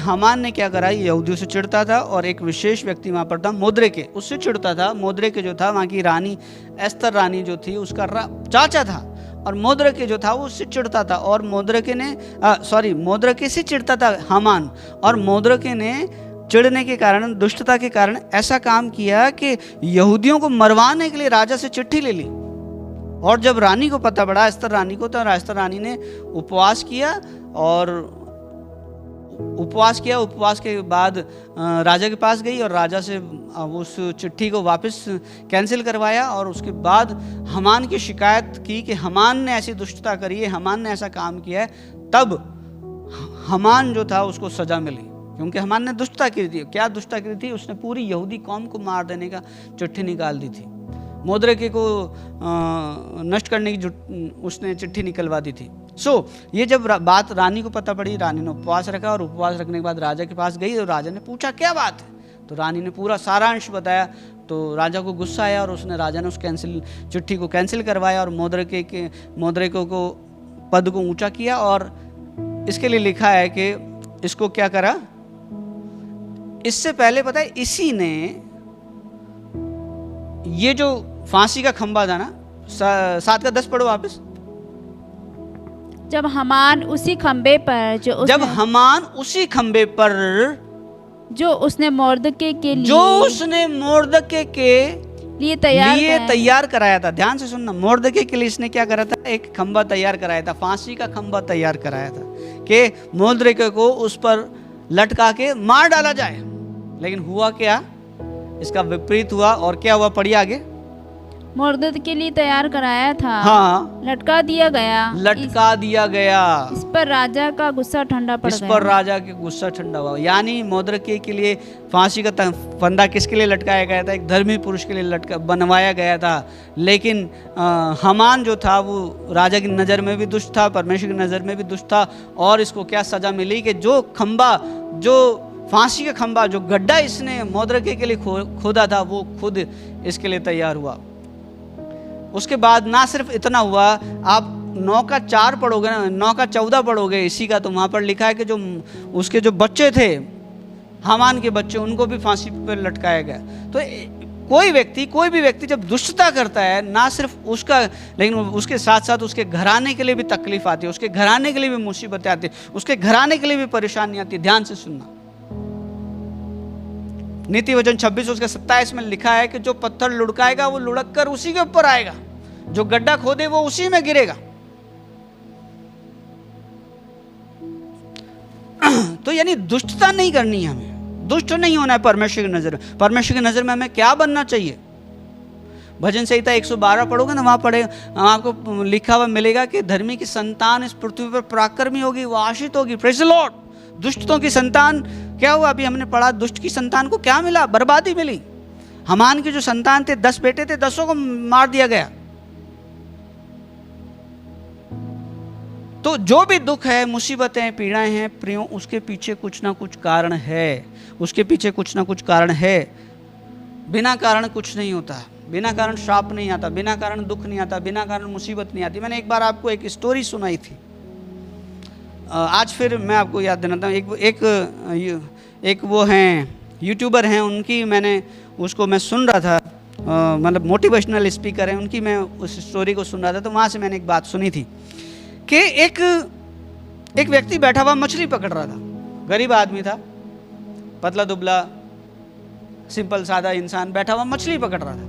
S1: हामान ने क्या करा? यहूदियों से चिढ़ता था और एक विशेष व्यक्ति वहाँ पर था, मोद्रेके, उससे चिढ़ता था। मोद्रेके जो था वहाँ की रानी एस्तर रानी जो थी, उसका चाचा था। और मोद्रेके जो था वो उससे चिढ़ता था, और मोद्रेके से चिढ़ता था हामान। और मोद्रेके ने चिढ़ने के कारण, दुष्टता के कारण ऐसा काम किया कि यहूदियों को मरवाने के लिए राजा से चिट्ठी ले ली। और जब रानी को पता पड़ा, एस्तर रानी को, तो एस्तर रानी ने उपवास किया, और उपवास के बाद राजा के पास गई और राजा से उस चिट्ठी को वापस कैंसिल करवाया। और उसके बाद हामान की शिकायत की कि हामान ने ऐसी दुष्टता करी है, हामान ने ऐसा काम किया है। तब हामान जो था उसको सजा मिली, क्योंकि हामान ने दुष्टता की थी। क्या दुष्टता की थी? उसने पूरी यहूदी कौम को मार देने का चिट्ठी निकाल दी थी। मोद्रेके को नष्ट करने की उसने चिट्ठी निकलवा दी थी। ये जब बात रानी को पता पड़ी, रानी ने उपवास रखा, और उपवास रखने के बाद राजा के पास गई और राजा ने पूछा क्या बात है। तो रानी ने पूरा सारांश बताया। तो राजा को गुस्सा आया और राजा ने उस चिट्ठी को कैंसिल करवाया और मोद्रेके को पद को ऊंचा किया। और इसके लिए लिखा है कि इसको क्या करा? इससे पहले पता है, इसी ने ये जो फांसी का खंबा था ना, 7 का 10 पढ़ो वापस।
S2: जब हामान उसी खंबे पर जो उसने मोर्दके के लिए
S1: तैयार कराया था। ध्यान से सुनना, मोर्दके के लिए इसने क्या करा था? एक खंबा तैयार कराया था, फांसी का खंबा तैयार कराया था कि मोर्दके को उस पर लटका के मार डाला जाए। लेकिन हुआ क्या? इसका विपरीत हुआ। और क्या हुआ? पढ़िए आगे।
S2: मुर्दत के लिए तैयार कराया था,
S1: हाँ,
S2: लटका दिया
S1: गया।
S2: इस पर राजा का गुस्सा ठंडा पड़ गया।
S1: इस पर राजा के गुस्सा ठंडा हुआ। यानी मोर्दकै के लिए फांसी का फंदा किसके लिए लटकाया गया था? एक धर्मी पुरुष के लिए बनवाया गया था। लेकिन हामान जो था वो राजा की नज़र में भी दुष्ट था, परमेश्वर की नज़र में भी दुष्ट था। और इसको क्या सज़ा मिली कि जो खंबा, जो फांसी का खंबा, जो गड्ढा इसने मोर्दकै के लिए खोदा था, वो खुद इसके लिए तैयार हुआ। उसके बाद ना सिर्फ इतना हुआ, आप 9:4 पढ़ोगे ना, 9:14 पढ़ोगे इसी का, तो वहाँ पर लिखा है कि जो उसके जो बच्चे थे, हामान के बच्चे, उनको भी फांसी पर लटकाया गया। तो कोई भी व्यक्ति जब दुष्टता करता है, ना सिर्फ उसका, लेकिन उसके साथ साथ उसके घराने के लिए भी तकलीफ आती है, उसके घराने के लिए भी मुसीबतें आती है, उसके घराने के लिए भी परेशानी आती है। ध्यान से सुनना, नीति वचन 26 उसके 27 में लिखा है कि जो पत्थर लुढ़काएगा वो लुढ़क कर उसी के ऊपर आएगा, जो गड्ढा खोदे वो उसी में गिरेगा। तो यानी दुष्टता नहीं करनी है, हमें दुष्ट नहीं होना है परमेश्वर की नजर में। परमेश्वर की नजर में हमें क्या बनना चाहिए? भजन संहिता 112 पढ़ोगे ना, वहां पढ़ेगा, आपको लिखा हुआ मिलेगा कि धर्मी की संतान इस पृथ्वी पर पराक्रमी होगी, वो आशीष होगी। Praise the Lord. दुष्टों की संतान क्या हुआ? अभी हमने पढ़ा, दुष्ट की संतान को क्या मिला? बर्बादी मिली। हामान की जो संतान थे, 10 बेटे थे, 10 को मार दिया गया। तो जो भी दुख है, मुसीबतें, पीड़ाएं हैं प्रियो, उसके पीछे कुछ ना कुछ कारण है, उसके पीछे कुछ ना कुछ कारण है। बिना कारण कुछ नहीं होता, बिना कारण श्राप नहीं आता, बिना कारण दुख नहीं आता, बिना कारण मुसीबत नहीं आती। मैंने एक बार आपको एक स्टोरी सुनाई थी, आज फिर मैं आपको याद देना था। एक वो हैं यूट्यूबर हैं, उनकी मैंने उसको मैं सुन रहा था, मतलब मोटिवेशनल स्पीकर हैं, उनकी मैं उस स्टोरी को सुन रहा था। तो वहाँ से मैंने एक बात सुनी थी कि एक व्यक्ति बैठा हुआ मछली पकड़ रहा था। गरीब आदमी था, पतला दुबला, सिंपल सादा इंसान बैठा हुआ मछली पकड़ रहा था।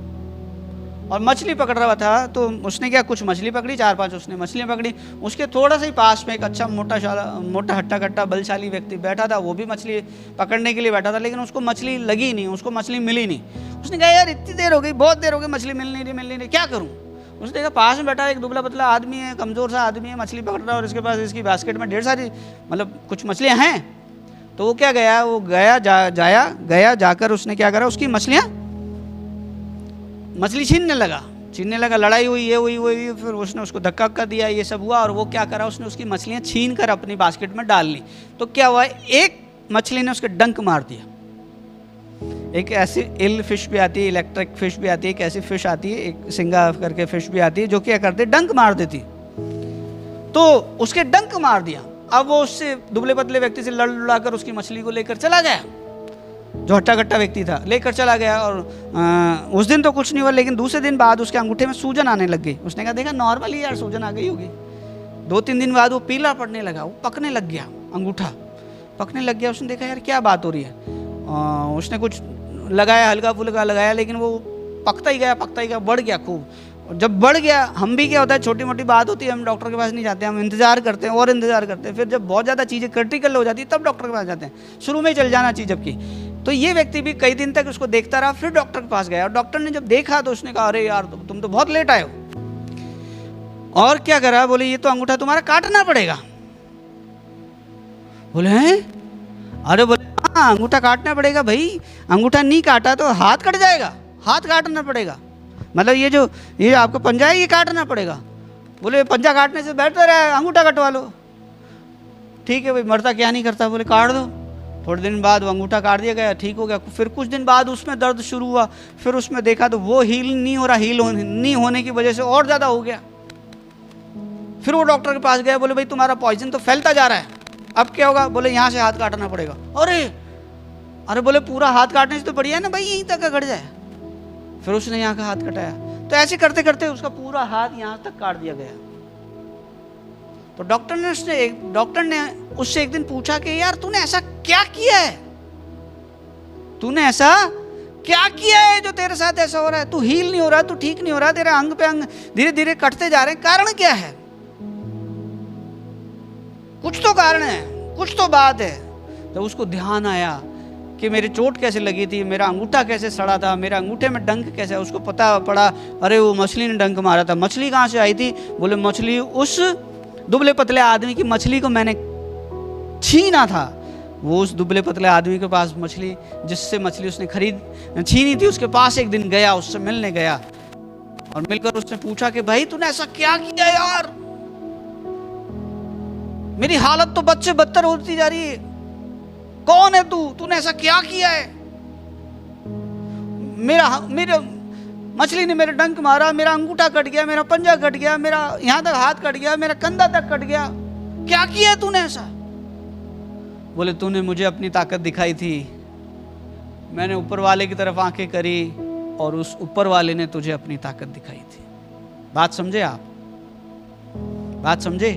S1: और मछली पकड़ रहा था तो उसने क्या, कुछ मछली पकड़ी, 4-5 उसने मछलियाँ पकड़ी। उसके थोड़ा सा ही पास में एक अच्छा मोटा हट्टा कट्टा बलशाली व्यक्ति बैठा था, वो भी मछली पकड़ने के लिए बैठा था, लेकिन उसको मछली लगी नहीं, उसको मछली मिली नहीं। उसने कहा यार इतनी देर हो गई, बहुत देर हो गई, मछली मिल नहीं रही, क्या करूँ? उसने देखा पास में बैठा एक दुबला पतला आदमी है, कमज़ोर सा आदमी है, मछली पकड़ रहा है और इसके पास इसकी बास्केट में ढेर सारी मतलब कुछ मछलियाँ हैं। तो वो क्या गया, वो गया जाकर उसने क्या करा, उसकी मछली छीनने लगा, लड़ाई हुई, ये हुई, फिर उसने उसको धक्का दिया, ये सब हुआ। और वो क्या करा, उसने उसकी मछलियाँ छीन कर अपनी बास्केट में डाल ली। तो क्या हुआ, एक मछली ने उसके डंक मार दिया। एक ऐसी इल फिश भी आती है, इलेक्ट्रिक फिश भी आती है, एक ऐसी फिश आती है, एक सिंगा करके फिश भी आती है, जो क्या करते, डंक मार देती। तो उसके डंक मार दिया। अब वो उससे दुबले पतले व्यक्ति से लड़ कर उसकी मछली को लेकर चला गया, जो हट्टा कट्टा व्यक्ति था, लेकर चला गया। और उस दिन तो कुछ नहीं हुआ, लेकिन दूसरे दिन बाद उसके अंगूठे में सूजन आने लग गई। उसने कहा देखा नॉर्मली यार सूजन आ गई होगी। 2-3 दिन बाद वो पीला पड़ने लगा, वो पकने लग गया, अंगूठा पकने लग गया। उसने देखा यार क्या बात हो रही है। उसने कुछ लगाया, हल्का फुल्का लगाया, लेकिन वो पकता ही गया, बढ़ गया खूब। और जब बढ़ गया, हम भी क्या होता है, छोटी मोटी बात होती है, हम डॉक्टर के पास नहीं जाते, हम इंतजार करते हैं और इंतजार करते हैं। फिर जब बहुत ज़्यादा चीज़ें क्रिटिकल हो जाती है तब डॉक्टर के पास जाते हैं, शुरू में ही चल जाना चाहिए जबकि। तो ये व्यक्ति भी कई दिन तक उसको देखता रहा, फिर डॉक्टर के पास गया और डॉक्टर ने जब देखा तो उसने कहा अरे यार तुम तो बहुत लेट आए हो। और क्या करा, बोले ये तो अंगूठा तुम्हारा काटना पड़ेगा। बोले हैं? अरे बोले हाँ अंगूठा काटना पड़ेगा भाई, अंगूठा नहीं काटा तो हाथ कट जाएगा, हाथ काटना पड़ेगा। मतलब ये आपको पंजा है, ये काटना पड़ेगा। बोले पंजा काटने से बेहतर है अंगूठा कटवा लो। ठीक है भाई, मरता क्या नहीं करता, बोले काट दो। थोड़े दिन बाद वो अंगूठा काट दिया गया, ठीक हो गया। फिर कुछ दिन बाद उसमें दर्द शुरू हुआ, फिर उसमें देखा तो वो हील नहीं हो रहा, नहीं होने की वजह से और ज़्यादा हो गया। फिर वो डॉक्टर के पास गया, बोले भाई तुम्हारा पॉइजन तो फैलता जा रहा है, अब क्या होगा? बोले यहाँ से हाथ काटना पड़ेगा। अरे बोले पूरा हाथ काटने से तो बढ़िया है ना भाई, यहीं तक का कट जाए। फिर उसने यहाँ का हाथ कटाया। तो ऐसे करते करते उसका पूरा हाथ यहाँ तक काट दिया गया। तो डॉक्टर ने उससे एक दिन पूछा कि यार तूने ऐसा क्या किया है, तूने ऐसा क्या किया है जो तेरे साथ ऐसा हो रहा है? तू हील नहीं हो रहा, तू ठीक नहीं हो रहा, तेरे अंग पे अंग धीरे धीरे कटते जा रहे हैं, कारण क्या है? कुछ तो कारण है, कुछ तो बात है। तो उसको ध्यान आया कि मेरे चोट कैसे लगी थी, मेरा अंगूठा कैसे सड़ा था, मेरा अंगूठे में डंक कैसे, उसको पता पड़ा अरे वो मछली ने डंक मारा था। मछली कहाँ से आई थी? बोले मछली उस दुबले पतले आदमी की मछली को मैंने छीना था। वो उस दुबले पतले आदमी के पास मछली, जिससे मछली उसने छीनी थी, उसके पास एक दिन गया, उससे मिलने गया और मिलकर उसने पूछा कि भाई तूने ऐसा क्या किया यार, मेरी हालत तो बद से बदतर होती जा रही है, कौन है तू, तूने ऐसा क्या किया है? मेरा मछली ने मेरे डंक मारा, मेरा अंगूठा कट गया, मेरा पंजा कट गया, मेरा यहां तक हाथ कट गया, मेरा कंधा तक कट गया, क्या किया है तूने ऐसा? बोले तूने मुझे अपनी ताकत दिखाई थी, मैंने ऊपर वाले की तरफ आंखें करी और उस ऊपर वाले ने तुझे अपनी ताकत दिखाई थी। बात समझे आप? बात समझे?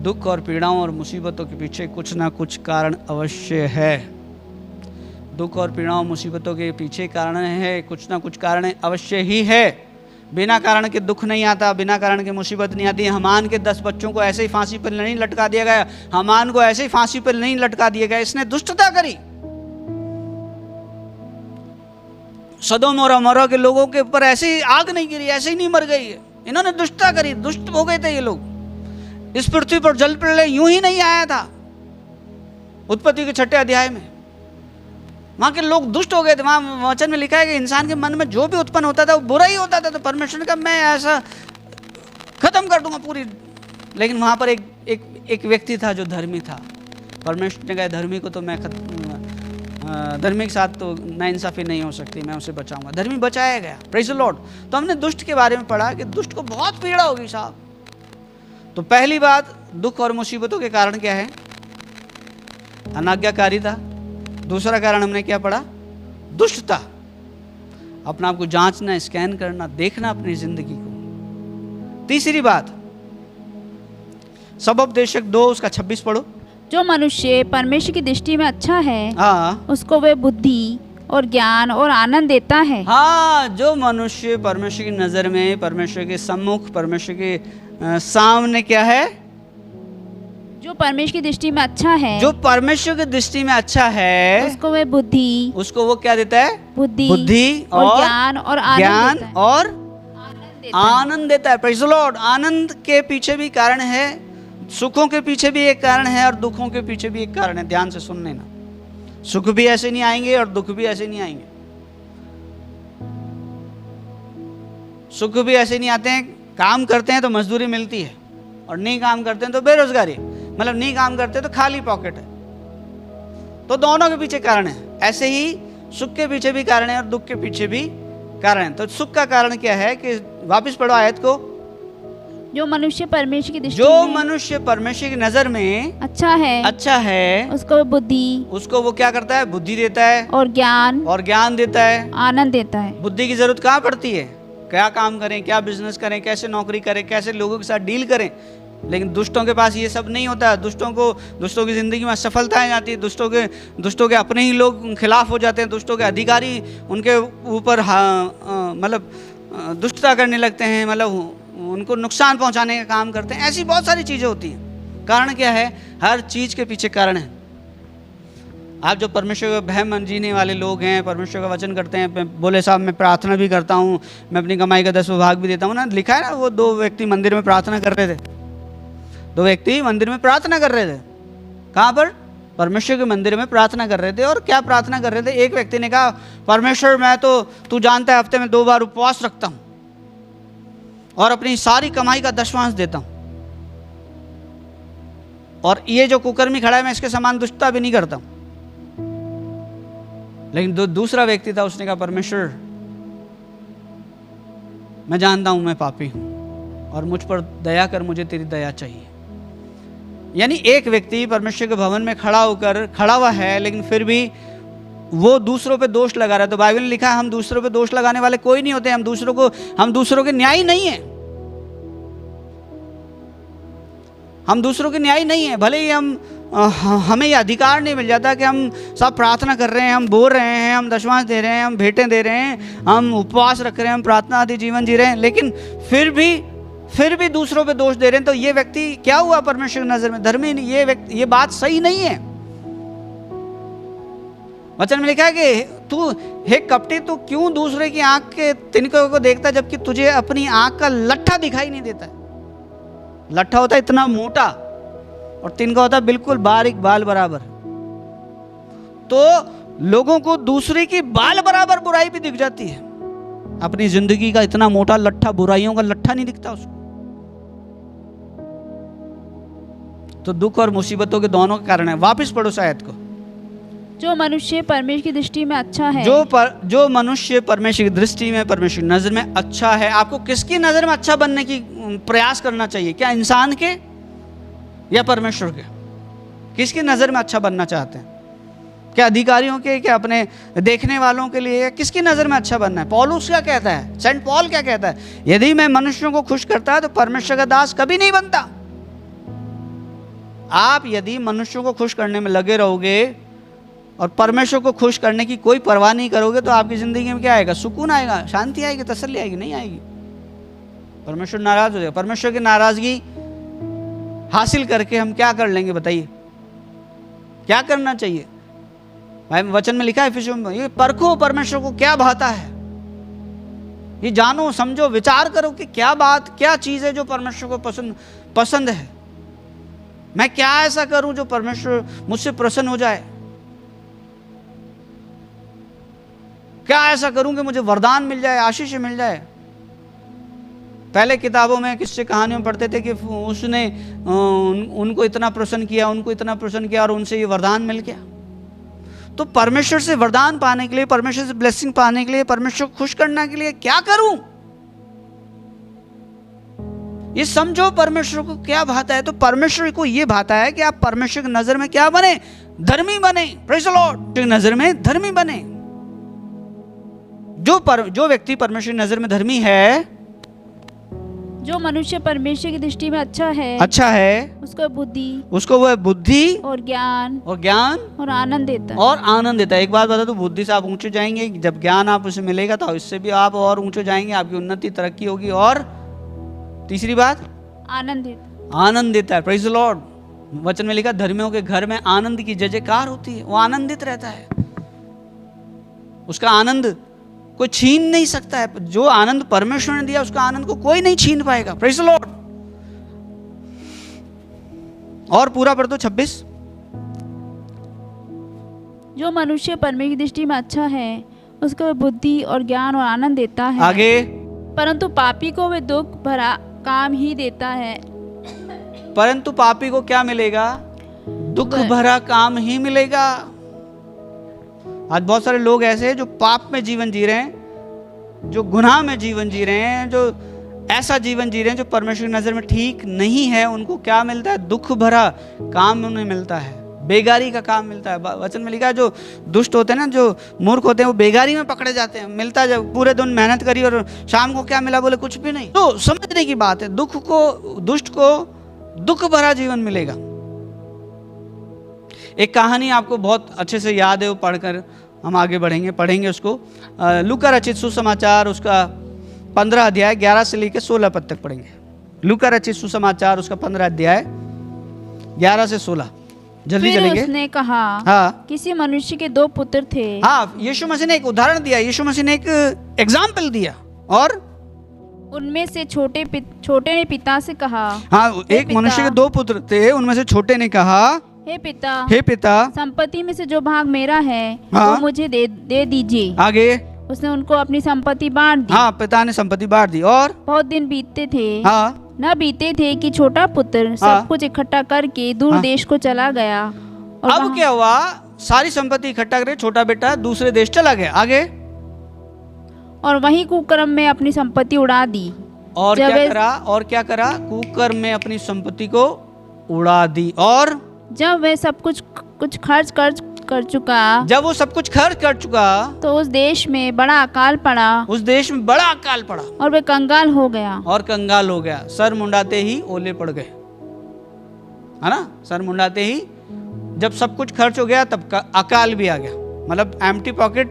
S1: दुख और पीड़ाओं और मुसीबतों के पीछे कुछ ना कुछ कारण अवश्य है। दुख और पीड़ाओं मुसीबतों के पीछे कारण है, कुछ ना कुछ कारण अवश्य ही है। बिना कारण के दुख नहीं आता, बिना कारण के मुसीबत नहीं आती। हमान के 10 बच्चों को ऐसे ही फांसी पर नहीं लटका दिया गया, हमान को ऐसे ही फांसी पर नहीं लटका दिया गया, इसने दुष्टता करी। सदोम और अमोरा के लोगों के ऊपर ऐसे ही आग नहीं गिरी, ऐसे ही नहीं मर गई, इन्होंने दुष्टता करी, दुष्ट हो गए थे ये लोग। इस पृथ्वी पर जल प्रलय यूं ही नहीं आया था। उत्पत्ति के 6 अध्याय में वहां के लोग दुष्ट हो गए थे। वहां वचन में लिखा है कि इंसान के मन में जो भी उत्पन्न होता था वो बुरा ही होता था, तो परमेश्वर ने कहा मैं ऐसा खत्म कर दूंगा पूरी। लेकिन वहां पर एक व्यक्ति था जो धर्मी था। परमेश्वर ने कहा धर्मी को तो मैं धर्मी के साथ तो नाइंसाफी नहीं हो सकती, मैं उसे बचाऊंगा। धर्मी बचाया गया, प्रेज़ द लॉर्ड। तो हमने दुष्ट के बारे में पढ़ा कि दुष्ट को बहुत पीड़ा होगी साहब। तो पहली बात, दुख और मुसीबतों के कारण क्या है? अनाज्ञाकारिता। दूसरा कारण हमने क्या पढ़ा? दुष्टता। अपना आप को जांचना, स्कैन करना, देखना अपनी जिंदगी को। तीसरी बात, सबोपदेशक 2 उसका 26 पढ़ो।
S2: जो मनुष्य परमेश्वर की दृष्टि में अच्छा है उसको वे बुद्धि और ज्ञान और आनंद देता है।
S1: हाँ, जो मनुष्य परमेश्वर की नजर में, परमेश्वर के सम्मुख, परमेश्वर के सामने क्या है?
S2: जो परमेश्वर की दृष्टि में अच्छा है, जो
S1: परमेश्वर की दृष्टि में अच्छा है,
S2: उसको वे बुद्धि,
S1: उसको वो क्या देता है? बुद्धि
S2: और ज्ञान और
S1: आनंद देता है। Praise the Lord. आनंद के पीछे भी कारण है, सुखों के पीछे भी एक कारण है और दुखों के पीछे भी एक कारण है। ध्यान से सुन लेना, सुख भी ऐसे नहीं आएंगे और दुख भी ऐसे नहीं आएंगे। सुख भी ऐसे नहीं आते हैं, काम करते हैं तो मजदूरी मिलती है और नहीं काम करते हैं तो बेरोजगारी, मतलब नहीं काम करते तो खाली पॉकेट है। तो दोनों के पीछे कारण है। ऐसे ही सुख के पीछे भी कारण है और दुख के पीछे भी कारण है। तो सुख का कारण क्या है कि वापस पढ़ो आयत को।
S2: जो मनुष्य परमेश्वर की दृष्टि
S1: जो मनुष्य परमेश्वर की नजर में अच्छा है
S2: उसको बुद्धि,
S1: उसको वो क्या करता है? बुद्धि देता है
S2: और
S1: ज्ञान देता है,
S2: आनंद देता है।
S1: बुद्धि की जरूरत कहाँ पड़ती है? क्या काम करें, क्या बिजनेस करें, कैसे नौकरी करें, कैसे लोगों के साथ डील करें। लेकिन दुष्टों के पास ये सब नहीं होता है। दुष्टों की जिंदगी में असफलताएं आती है, दुष्टों के अपने ही लोग खिलाफ हो जाते हैं, दुष्टों के अधिकारी उनके ऊपर मतलब दुष्टता करने लगते हैं, मतलब उनको नुकसान पहुंचाने का काम करते हैं। ऐसी बहुत सारी चीजें होती हैं। कारण क्या है? हर चीज के पीछे कारण है। आप जो परमेश्वर का भय मन जीने वाले लोग हैं, परमेश्वर का वचन करते हैं, बोले साहब मैं प्रार्थना भी करता हूँ, मैं अपनी कमाई का 10वां भाग भी देता हूँ ना। लिखा है ना, वो 2 व्यक्ति मंदिर में प्रार्थना कर रहे थे। 2 व्यक्ति मंदिर में प्रार्थना कर रहे थे। कहाँ पर? परमेश्वर के मंदिर में प्रार्थना कर रहे थे। और क्या प्रार्थना कर रहे थे? एक व्यक्ति ने कहा परमेश्वर मैं तो, तू जानता है, हफ्ते में 2 बार उपवास रखता हूँ और अपनी सारी कमाई का 10वां देता हूँ, और ये जो कुकर्मी खड़ा है मैं इसके समान दुष्टता भी नहीं करता हूँ। लेकिन दूसरा व्यक्ति था, उसने कहा परमेश्वर मैं जानता हूं मैं पापी हूं और मुझ पर दया कर, मुझे तेरी दया चाहिए। यानी एक व्यक्ति परमेश्वर के भवन में खड़ा हुआ है, लेकिन फिर भी वो दूसरों पे दोष लगा रहा है। तो बाइबल में लिखा है हम दूसरों पे दोष लगाने वाले कोई नहीं होते, हम दूसरों के न्याय नहीं है, हम दूसरों के न्याय नहीं है। भले ही हमें यह अधिकार नहीं मिल जाता कि हम सब प्रार्थना कर रहे हैं, हम बोल रहे हैं, हम 10वां दे रहे हैं, हम भेंटें दे रहे हैं, हम उपवास रख रहे हैं, हम प्रार्थना आदि जीवन जी रहे हैं, लेकिन फिर भी दूसरों पे दोष दे रहे हैं। तो ये व्यक्ति क्या हुआ परमेश्वर की नजर में? धर्मी नहीं। ये बात सही नहीं है। वचन में लिखा है कि तू हे कपटी, तू क्यों दूसरे की आंख के तिनकों को देखता जबकि तुझे अपनी आंख का लट्ठा दिखाई नहीं देता है। लट्ठा होता है इतना मोटा और तिनका होता है बिल्कुल बारीक बाल बराबर। तो लोगों को दूसरे की बाल बराबर बुराई भी दिख जाती है, अपनी जिंदगी का इतना मोटा लट्ठा, बुराइयों का लट्ठा नहीं दिखता उसको। तो दुख और मुसीबतों के दोनों के कारण है। वापस पढ़ो इस आयत को।
S2: जो मनुष्य परमेश्वर की दृष्टि में अच्छा है,
S1: जो मनुष्य परमेश्वर की दृष्टि में, परमेश्वर की नजर में अच्छा है। आपको किसकी नजर में अच्छा बनने की प्रयास करना चाहिए? क्या इंसान के या परमेश्वर के? किसकी नजर में अच्छा बनना चाहते हैं? क्या अधिकारियों के, क्या अपने देखने वालों के लिए, या किसकी नजर में अच्छा बनना है? पौलुस क्या कहता है, सेंट पॉल क्या कहता है? यदि मैं मनुष्यों को खुश करता है तो परमेश्वर का दास कभी नहीं बनता। आप यदि मनुष्यों को खुश करने में लगे रहोगे और परमेश्वर को खुश करने की कोई परवाह नहीं करोगे तो आपकी जिंदगी में क्या आएगा? सुकून आएगा, शांति आएगी, तसल्ली आएगी? नहीं आएगी। परमेश्वर नाराज हो जाएगा। परमेश्वर की नाराजगी हासिल करके हम क्या कर लेंगे बताइए? क्या करना चाहिए? भाई वचन में लिखा है इफिसियों में, ये परखो परमेश्वर को क्या भाता है, ये जानो समझो विचार करो कि क्या बात, क्या चीज है जो परमेश्वर को पसंद है। मैं क्या ऐसा करूं जो परमेश्वर मुझसे प्रसन्न हो जाए? क्या ऐसा करूं कि मुझे वरदान मिल जाए, आशीष मिल जाए? पहले किताबों में, किस्से कहानियों में पढ़ते थे कि उसने उनको इतना प्रसन्न किया, उनको इतना प्रसन्न किया और उनसे ये वरदान मिल गया। तो परमेश्वर से वरदान पाने के लिए, परमेश्वर से ब्लेसिंग पाने के लिए, परमेश्वर को खुश करने के लिए क्या करूं? ये समझो परमेश्वर को क्या भाता है। तो परमेश्वर को ये भाता है कि आप परमेश्वर की नजर में क्या बने? धर्मी बने। Praise the Lord. नजर में धर्मी बने। जो व्यक्ति परमेश्वर की नजर में धर्मी है,
S2: जो मनुष्य परमेश्वर की दृष्टि में अच्छा है, उसको वह बुद्धि और ज्ञान और आनंद देता है।
S1: एक बात बता दो, बुद्धि से आप ऊंचे जाएंगे, जब ज्ञान आप उसे मिलेगा तो इससे भी आप और ऊंचे जाएंगे, आपकी उन्नति तरक्की होगी। और तीसरी बात, आनंद देता है। Praise the Lord. वचन में लिखा धर्मियों के घर में आनंद की जय जयकार होती है, वो आनंदित रहता है। उसका आनंद कोई छीन नहीं सकता है। जो आनंद परमेश्वर ने दिया उसका आनंद को कोई नहीं छीन पाएगा। Praise the Lord. और पूरा पढ़ दो 26।
S2: जो मनुष्य परमेश्वर की दृष्टि में अच्छा है उसको बुद्धि और ज्ञान और आनंद देता है।
S1: आगे,
S2: परंतु पापी को वे दुख भरा काम ही देता है।
S1: परंतु पापी को क्या मिलेगा? दुख भरा काम ही मिलेगा। आज बहुत सारे लोग ऐसे हैं जो पाप में जीवन जी रहे हैं, जो गुनाह में जीवन जी रहे हैं, जो ऐसा जीवन जी रहे हैं जो परमेश्वर की नजर में ठीक नहीं है। उनको क्या मिलता है? दुख भरा काम उन्हें मिलता है, बेगारी का काम मिलता है। वचन में लिखा है जो दुष्ट होते हैं ना, जो मूर्ख होते हैं, वो बेगारी में पकड़े जाते हैं। मिलता है जब पूरे दिन मेहनत करी और शाम को क्या मिला? बोले कुछ भी नहीं। तो समझने की बात है, दुष्ट को दुख भरा जीवन मिलेगा। एक कहानी आपको बहुत अच्छे से याद है, वो पढ़कर हम आगे पढ़ेंगे उसको। लूका रचित सुसमाचार उसका 15 अध्याय 11 से लेकर 16 पद तक पढ़ेंगे। लूका रचित सुसमाचार उसका 15 अध्याय 11 से 16। जल्दी चलेंगे।
S2: उसने कहा,
S1: हाँ,
S2: किसी मनुष्य के 2 पुत्र थे।
S1: हाँ, यीशु मसीह ने एक उदाहरण दिया, यीशु मसीह ने एक एग्जाम्पल दिया। और
S2: उनमें से छोटे ने पिता से कहा,
S1: हाँ, एक मनुष्य के 2 पुत्र थे, उनमें से छोटे ने कहा,
S2: हे पिता, संपत्ति में से जो भाग मेरा है वो मुझे दे दीजिए।
S1: आगे,
S2: उसने उनको अपनी संपत्ति बांट दी।
S1: हाँ, पिता ने संपत्ति बांट दी। और
S2: बहुत दिन बीतते थे,
S1: न
S2: बीते थे कि छोटा पुत्र सब कुछ इकट्ठा करके दूर देश को चला गया।
S1: और अब क्या हुआ? सारी संपत्ति इकट्ठा करके छोटा बेटा दूसरे देश चला गया। आगे,
S2: और वहीं कुकर्म में अपनी संपत्ति उड़ा दी।
S1: और क्या करा? कुकर्म में अपनी संपत्ति को उड़ा दी। और
S2: जब वह सब कुछ खर्च कर चुका,
S1: जब वो सब कुछ खर्च कर चुका,
S2: तो उस देश में बड़ा अकाल पड़ा। और वह कंगाल हो गया।
S1: सर मुंडाते ही ओले पड़ गए, है ना? सर मुंडाते ही जब सब कुछ खर्च हो गया तब अकाल भी आ गया। मतलब एम्प्टी पॉकेट,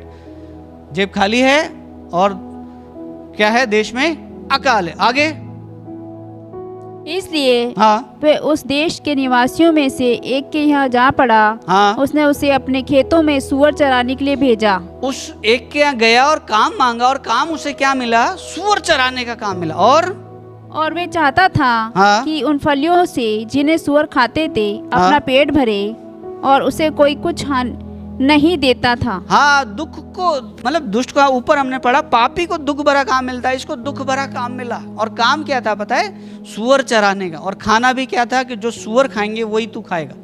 S1: जेब खाली है और क्या है? देश में अकाल है। आगे,
S2: इसलिए
S1: हाँ,
S2: वह उस देश के निवासियों में से एक के यहाँ जा पड़ा।
S1: हाँ,
S2: उसने उसे अपने खेतों में सूअर चराने के लिए भेजा।
S1: उस एक के यहाँ गया और काम मांगा, और काम उसे क्या मिला? सूअर चराने का काम मिला। और
S2: वे चाहता था
S1: हाँ,
S2: कि उन फलियों से जिन्हें सूअर खाते थे अपना पेट भरे, और उसे कोई कुछ नहीं देता था।
S1: हाँ, दुख को मतलब दुष्ट का ऊपर हमने पढ़ा, पापी को दुख भरा काम मिलता है, इसको दुख भरा काम मिला। और काम क्या था पता है? सूअर चराने का। और खाना भी क्या था कि जो सूअर खाएंगे वही तू खाएगा।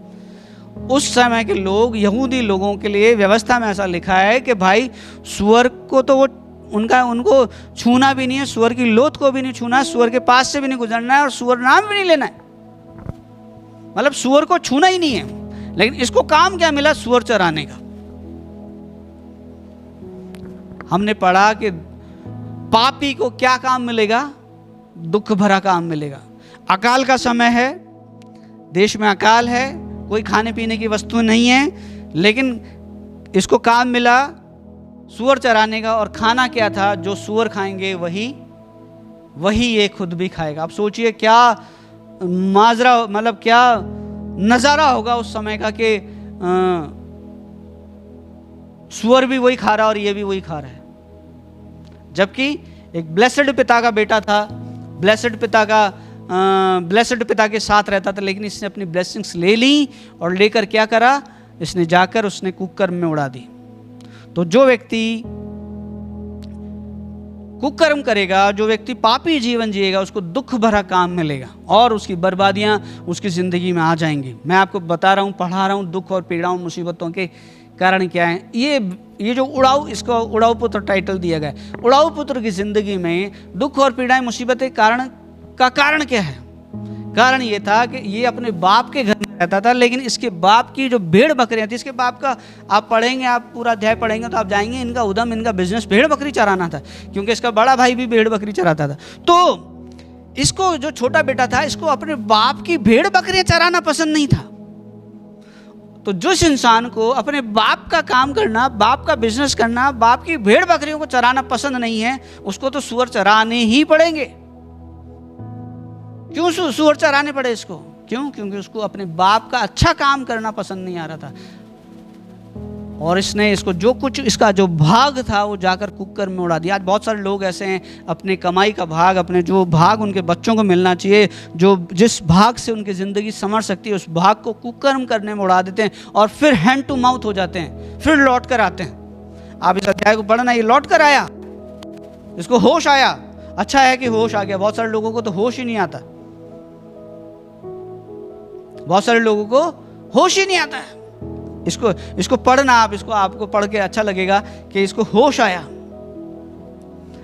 S1: उस समय के लोग, यहूदी लोगों के लिए व्यवस्था में ऐसा लिखा है कि भाई सूअर को तो वो उनको छूना भी नहीं है, सूअर की लोथ को भी नहीं छूना, सूअर के पास से भी नहीं गुजरना है, और सूअर नाम भी नहीं लेना है। मतलब सूअर को छूना ही नहीं है। लेकिन इसको काम क्या मिला? सूअर चराने का। हमने पढ़ा कि पापी को क्या काम मिलेगा? दुख भरा काम मिलेगा। अकाल का समय है, देश में अकाल है, कोई खाने पीने की वस्तु नहीं है, लेकिन इसको काम मिला सूअर चराने का। और खाना क्या था? जो सूअर खाएंगे वही ये खुद भी खाएगा। आप सोचिए क्या माजरा, मतलब क्या नज़ारा होगा उस समय का कि सूअर भी वही खा रहा और ये भी वही खा रहा है। जबकि एक ब्लेसेड पिता का बेटा था, ब्लेसेड पिता के साथ रहता था, लेकिन इसने अपनी ब्लेसिंग्स ले ली और लेकर क्या करा? इसने जाकर उसने कुकर्म में उड़ा दी। तो जो व्यक्ति कुकर्म करेगा, जो व्यक्ति पापी जीवन जिएगा, उसको दुख भरा काम मिलेगा और उसकी बर्बादियां उसकी जिंदगी में आ जाएंगी। मैं आपको बता रहा हूँ, पढ़ा रहा हूँ, दुख और पीड़ाओं मुसीबतों के कारण क्या है। ये जो उड़ाऊ, इसको उड़ाऊ पुत्र टाइटल दिया गया है। उड़ाऊ पुत्र की जिंदगी में दुख और पीड़ाएं, मुसीबतें कारण क्या है? कारण ये था कि ये अपने बाप के घर में रहता था, लेकिन इसके बाप की जो भेड़ बकरियां थी, इसके बाप का आप पढ़ेंगे, आप पूरा अध्याय पढ़ेंगे तो आप जाएंगे, इनका उद्यम, इनका बिजनेस भेड़ बकरी चराना था, क्योंकि इसका बड़ा भाई भी भेड़ बकरी चराता था। तो इसको, जो छोटा बेटा था, इसको अपने बाप की भेड़ बकरियां चराना पसंद नहीं था। तो जिस इंसान को अपने बाप का काम करना, बाप का बिजनेस करना, बाप की भेड़ बकरियों को चराना पसंद नहीं है, उसको तो सूअर चराने ही पड़ेंगे। क्यों सूअर चराने पड़े इसको? क्यों? क्योंकि उसको अपने बाप का अच्छा काम करना पसंद नहीं आ रहा था, और इसने इसको जो कुछ इसका जो भाग था वो जाकर कुकर्म में उड़ा दिया। आज बहुत सारे लोग ऐसे हैं, अपने कमाई का भाग, अपने जो भाग उनके बच्चों को मिलना चाहिए, जो जिस भाग से उनकी ज़िंदगी संवर सकती है, उस भाग को कुकर्म करने में उड़ा देते हैं, और फिर हैंड टू माउथ हो जाते हैं, फिर लौट कर आते हैं। आप इस अध्याय को पढ़ना, ये लौट कर आया, इसको होश आया। अच्छा है कि होश आ गया। बहुत सारे लोगों को तो होश ही नहीं आता, बहुत सारे लोगों को होश ही नहीं आता है। इसको पढ़ना आप, इसको आपको पढ़ के अच्छा लगेगा कि इसको होश आया।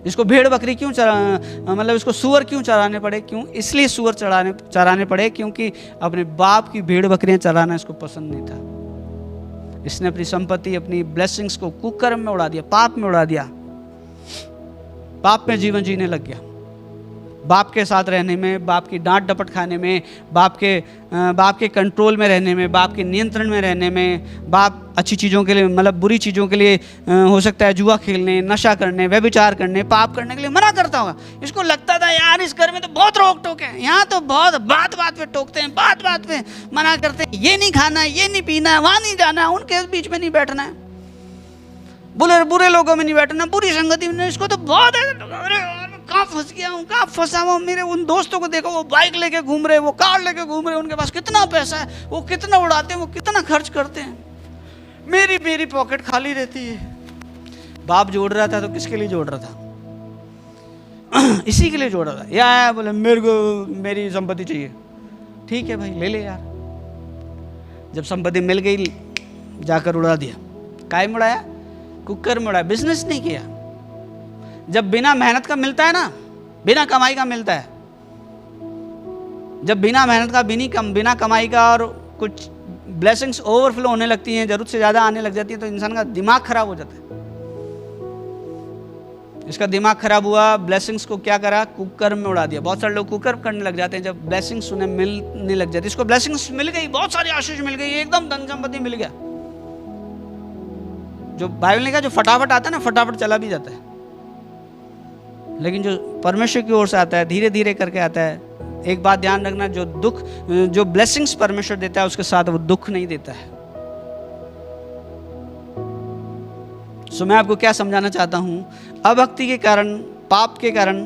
S1: इसको भेड़ बकरी क्यों मतलब इसको सूअर क्यों चराने पड़े? क्यों? इसलिए सूअर चराने पड़े क्योंकि अपने बाप की भेड़ बकरियां चराना इसको पसंद नहीं था। इसने अपनी संपत्ति, अपनी ब्लेसिंग्स को कुकर्म में उड़ा दिया, पाप में उड़ा दिया, पाप में जीवन जीने लग गया। बाप के साथ रहने में, बाप की डांट डपट खाने में, बाप के कंट्रोल में रहने में, बाप के नियंत्रण में रहने में, बाप अच्छी चीज़ों के लिए, मतलब बुरी चीज़ों के लिए हो सकता है जुआ खेलने, नशा करने, व्यभिचार करने, पाप करने के लिए मना करता होगा। इसको लगता था यार इस घर में तो बहुत रोक टोक है, यहाँ तो बहुत बात बात पे टोकते हैं, बात बात पे मना करते हैं, ये नहीं खाना, ये नहीं पीना, वहाँ नहीं जाना, उनके बीच में नहीं बैठना है, बुरे लोगों में नहीं बैठना, बुरी संगति में। इसको तो बहुत कहाँ फंस गया हूँ, कहाँ फंसा हुआ। मेरे उन दोस्तों को देखो, वो बाइक लेके घूम रहे, वो कार लेके घूम रहे, उनके पास कितना पैसा है, वो कितना उड़ाते हैं, वो कितना खर्च करते हैं, मेरी पॉकेट खाली रहती है। बाप जोड़ रहा था तो किसके लिए जोड़ रहा था? इसी के लिए जोड़ रहा था। या बोले मेरे को मेरी संपत्ति चाहिए, ठीक है भाई ले ले यार। जब संपत्ति मिल गई जाकर उड़ा दिया। काय में उड़ाया? कुकर में उड़ाया, बिजनेस नहीं किया। जब बिना मेहनत का मिलता है ना, बिना कमाई का मिलता है, जब बिना मेहनत का, बिना कमाई का और कुछ ब्लेसिंग्स ओवरफ्लो होने लगती हैं, जरूरत से ज़्यादा आने लग जाती है, तो इंसान का दिमाग खराब हो जाता है। इसका दिमाग खराब हुआ, ब्लेसिंग्स को क्या करा? कुकर्म में उड़ा दिया। बहुत सारे लोग कुकर्म करने लग जाते हैं जब ब्लेसिंग्स उन्हें मिलने लग जाती है। इसको ब्लेसिंग्स मिल गई, बहुत सारी आशीष मिल गई, एकदम धन संपत्ति मिल गया। जो बाइबल ने कहा जो फटाफट आता है ना, फटाफट चला भी जाता है, लेकिन जो परमेश्वर की ओर से आता है, धीरे धीरे करके आता है, एक बात ध्यान रखना, जो ब्लेसिंग्स परमेश्वर देता है उसके साथ वो दुख नहीं देता है। सो मैं आपको क्या समझाना चाहता हूं, अभक्ति के कारण, पाप के कारण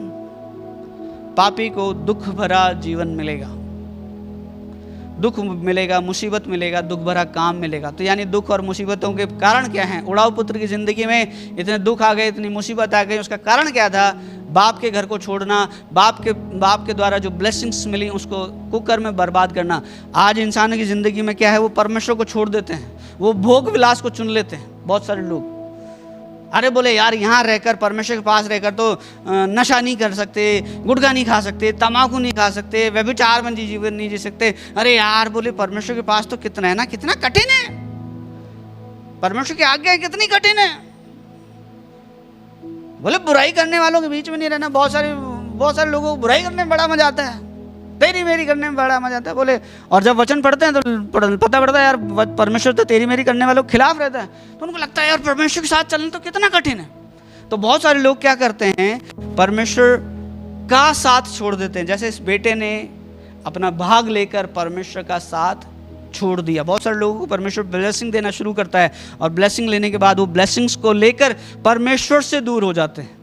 S1: पापी को दुख भरा जीवन मिलेगा, दुख मिलेगा, मुसीबत मिलेगा, दुख भरा काम मिलेगा। तो यानी दुख और मुसीबतों के कारण क्या हैं? उड़ाऊ पुत्र की जिंदगी में इतने दुख आ गए, इतनी मुसीबत आ गई, उसका कारण क्या था? बाप के घर को छोड़ना, बाप के द्वारा जो ब्लेसिंग्स मिली उसको कुकर में बर्बाद करना। आज इंसान की ज़िंदगी में क्या है? वो परमेश्वर को छोड़ देते हैं, वो भोग विलास को चुन लेते हैं। बहुत सारे लोग अरे बोले यार यहाँ रहकर, परमेश्वर के पास रहकर तो नशा नहीं कर सकते, गुटखा नहीं खा सकते, तम्बाकू नहीं खा सकते, व्यभिचार में जीवन नहीं जी सकते। अरे यार बोले परमेश्वर के पास तो कितना है ना, कितना कठिन है, परमेश्वर की आज्ञा कितनी कठिन है। बोले बुराई करने वालों के बीच में नहीं रहना। बहुत सारे लोगों को बुराई करने में बड़ा मजा आता है, तेरी मेरी करने में बड़ा मजा आता है। बोले और जब वचन पढ़ते हैं तो पता पड़ता है यार परमेश्वर तो तेरी मेरी करने वालों के खिलाफ रहता है, तो उनको लगता है यार परमेश्वर के साथ चलना तो कितना कठिन है। तो बहुत सारे लोग क्या करते हैं, परमेश्वर का साथ छोड़ देते हैं। जैसे इस बेटे ने अपना भाग लेकर परमेश्वर का साथ छोड़ दिया। बहुत सारे लोगों को परमेश्वर ब्लेसिंग देना शुरू करता है और ब्लेसिंग लेने के बाद वो ब्लेसिंग्स को लेकर परमेश्वर से दूर हो जाते हैं।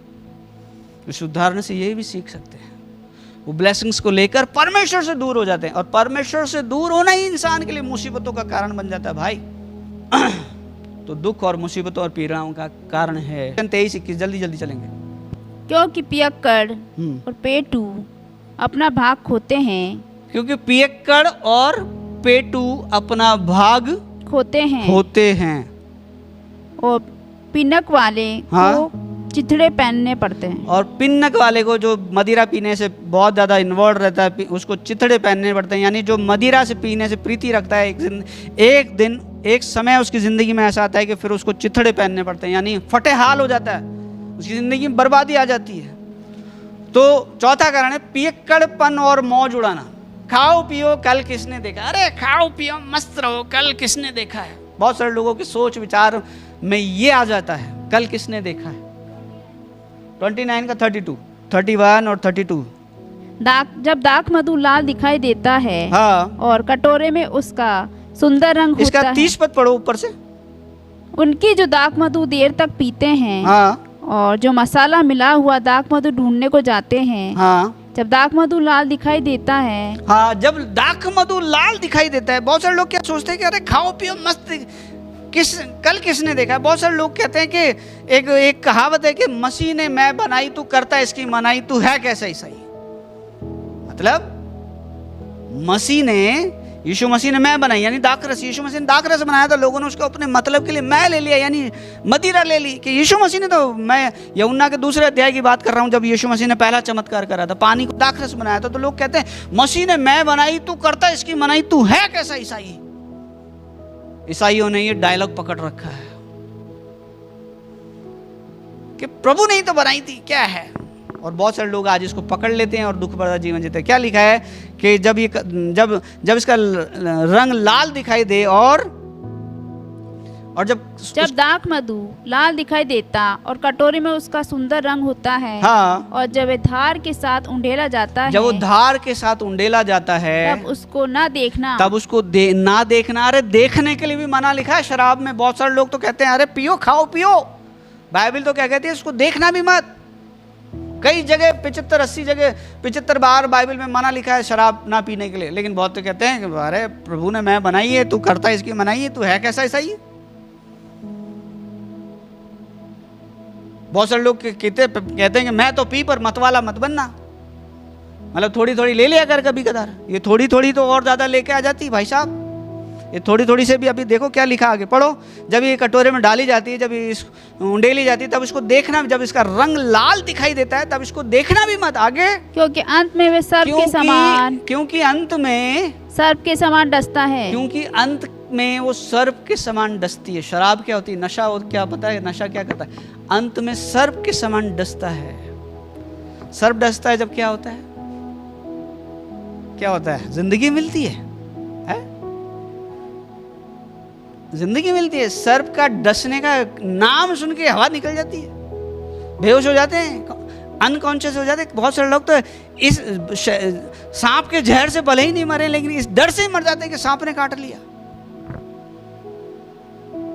S1: इस उदाहरण से यही भी सीख सकते हैं, वो ब्लेसिंग्स को लेकर परमेश्वर से दूर हो जाते हैं, और परमेश्वर से दूर होना ही इंसान के लिए मुसीबतों का कारण बन जाता है भाई। तो दुख और मुसीबतों और पीड़ाओं का कारण है। 23-21 जल्दी चलेंगे।
S2: क्योंकि पियक्कड़ और पेटू अपना भाग खोते हैं, क्योंकि
S1: पियक्कड़ और पेटू अपना भाग
S2: खोते
S1: हैं
S2: और पिनक वाले को चिथड़े पहनने पड़ते हैं।
S1: और पिनक वाले को, जो मदिरा पीने से बहुत ज़्यादा इन्वॉल्व रहता है, उसको चिथड़े पहनने पड़ते हैं। यानी जो मदिरा से पीने से प्रीति रखता है, एक समय उसकी ज़िंदगी में ऐसा आता है कि फिर उसको चिथड़े पहनने पड़ते हैं, यानी फटे हाल हो जाता है, उसकी ज़िंदगी में बर्बादी आ जाती है। तो चौथा कारण है पियक्कड़पन और मौज उड़ाना। खाओ पियो कल किसने देखा, अरे खाओ पियो मस्त रहो कल किसने देखा है। बहुत सारे लोगों के सोच विचार में ये आ जाता है, कल किसने देखा है। 29 का 32, 31 और 32।
S2: जब दाख मधु लाल दिखाई देता है,
S1: हाँ,
S2: और कटोरे में उसका सुंदर रंग होता है।
S1: इसका 30 पद पढ़ो ऊपर से।
S2: उनकी जो दाख मधु देर तक पीते हैं,
S1: हाँ,
S2: और जो मसाला मिला हुआ दाख मधु ढूंढने को जाते हैं।
S1: हाँ,
S2: जब दाख मधु लाल दिखाई देता है,
S1: हाँ, जब दाख मधु लाल दिखाई देता है। बहुत सारे लोग क्या सोचते हैं कि अरे खाओ पियो मस्त, कल किसने देखा है। बहुत सारे लोग कहते हैं कि एक कहावत है कि मसीह ने मैं बनाई तू करता इसकी मनाई, तू है कैसा ईसाई। मतलब यीशु मसीह ने मैं बनाई, यानी दाखरस, यीशु मसीह ने दाखरस बनाया था, लोगों ने उसको अपने मतलब के लिए मैं ले लिया, यानी मदिरा ले ली। कि यीशु मसीह ने, तो मैं यूहन्ना के 2 अध्याय की बात कर रहा हूँ, जब यीशु मसीह ने पहला चमत्कार करा था, पानी को दाखरस बनाया था, तो लोग कहते हैं मसीह ने मैं बनाई तू करता इसकी मनाई, तू है कैसा ईसाई। ईसाइयों ने ये डायलॉग पकड़ रखा है कि प्रभु ने ही तो बनाई थी, क्या है। और बहुत सारे लोग आज इसको पकड़ लेते हैं और दुख भरा जीवन जीते हैं। क्या लिखा है कि जब इसका रंग लाल दिखाई दे, और जब
S2: दाख मधु लाल दिखाई देता और कटोरे में उसका सुंदर रंग होता है,
S1: हाँ,
S2: और जब धार के साथ उंडेला जाता है,
S1: जब वो धार के साथ उंडेला जाता है,
S2: तब उसको ना देखना,
S1: ना देखना। अरे देखने के लिए भी मना लिखा है शराब में। बहुत सारे लोग तो कहते हैं अरे पियो खाओ पियो, बाइबल तो क्या कहती है उसको देखना भी मत। कई जगह 75-80 जगह 75 बार बाइबल में मना लिखा है शराब ना पीने के लिए, लेकिन बहुत तो कहते हैं कि अरे प्रभु ने मैं बनाई है, तू करता इसकी मनाई है, तू है कैसा ईसाई। बहुत सारे लोग कहते हैं कि मैं तो पी पर मत वाला मत बनना। मतलब थोड़ी थोड़ी ले लिया कर कभी कदार, ये थोड़ी थोड़ी तो और ज़्यादा लेके आ जाती भाई साहब। ये थोड़ी थोड़ी से भी अभी देखो क्या लिखा आगे पढ़ो। जब ये कटोरे में डाली जाती है, जब ये उंडेली जाती है, तब इसको देखना, जब इसका रंग लाल दिखाई देता है तब इसको देखना भी मत आगे,
S2: क्योंकि अंत में वे सर्प के समान,
S1: क्योंकि अंत में
S2: सर्प के समान डसता है।
S1: क्योंकि अंत में वो सर्प के समान डसती है। शराब क्या होती है, नशा, क्या पता है नशा क्या करता है, अंत में सर्प के समान डसता है। सर्प डसता है जब क्या होता है, क्या होता है, जिंदगी मिलती है? जिंदगी मिलती है। सर्प का डसने का नाम सुन के हवा निकल जाती है, बेहोश हो जाते हैं। अनकॉन्शियस हो जाते। बहुत सारे लोग तो इस सांप के जहर से भले ही नहीं मरे, लेकिन इस डर से ही मर जाते हैं कि सांप ने काट लिया।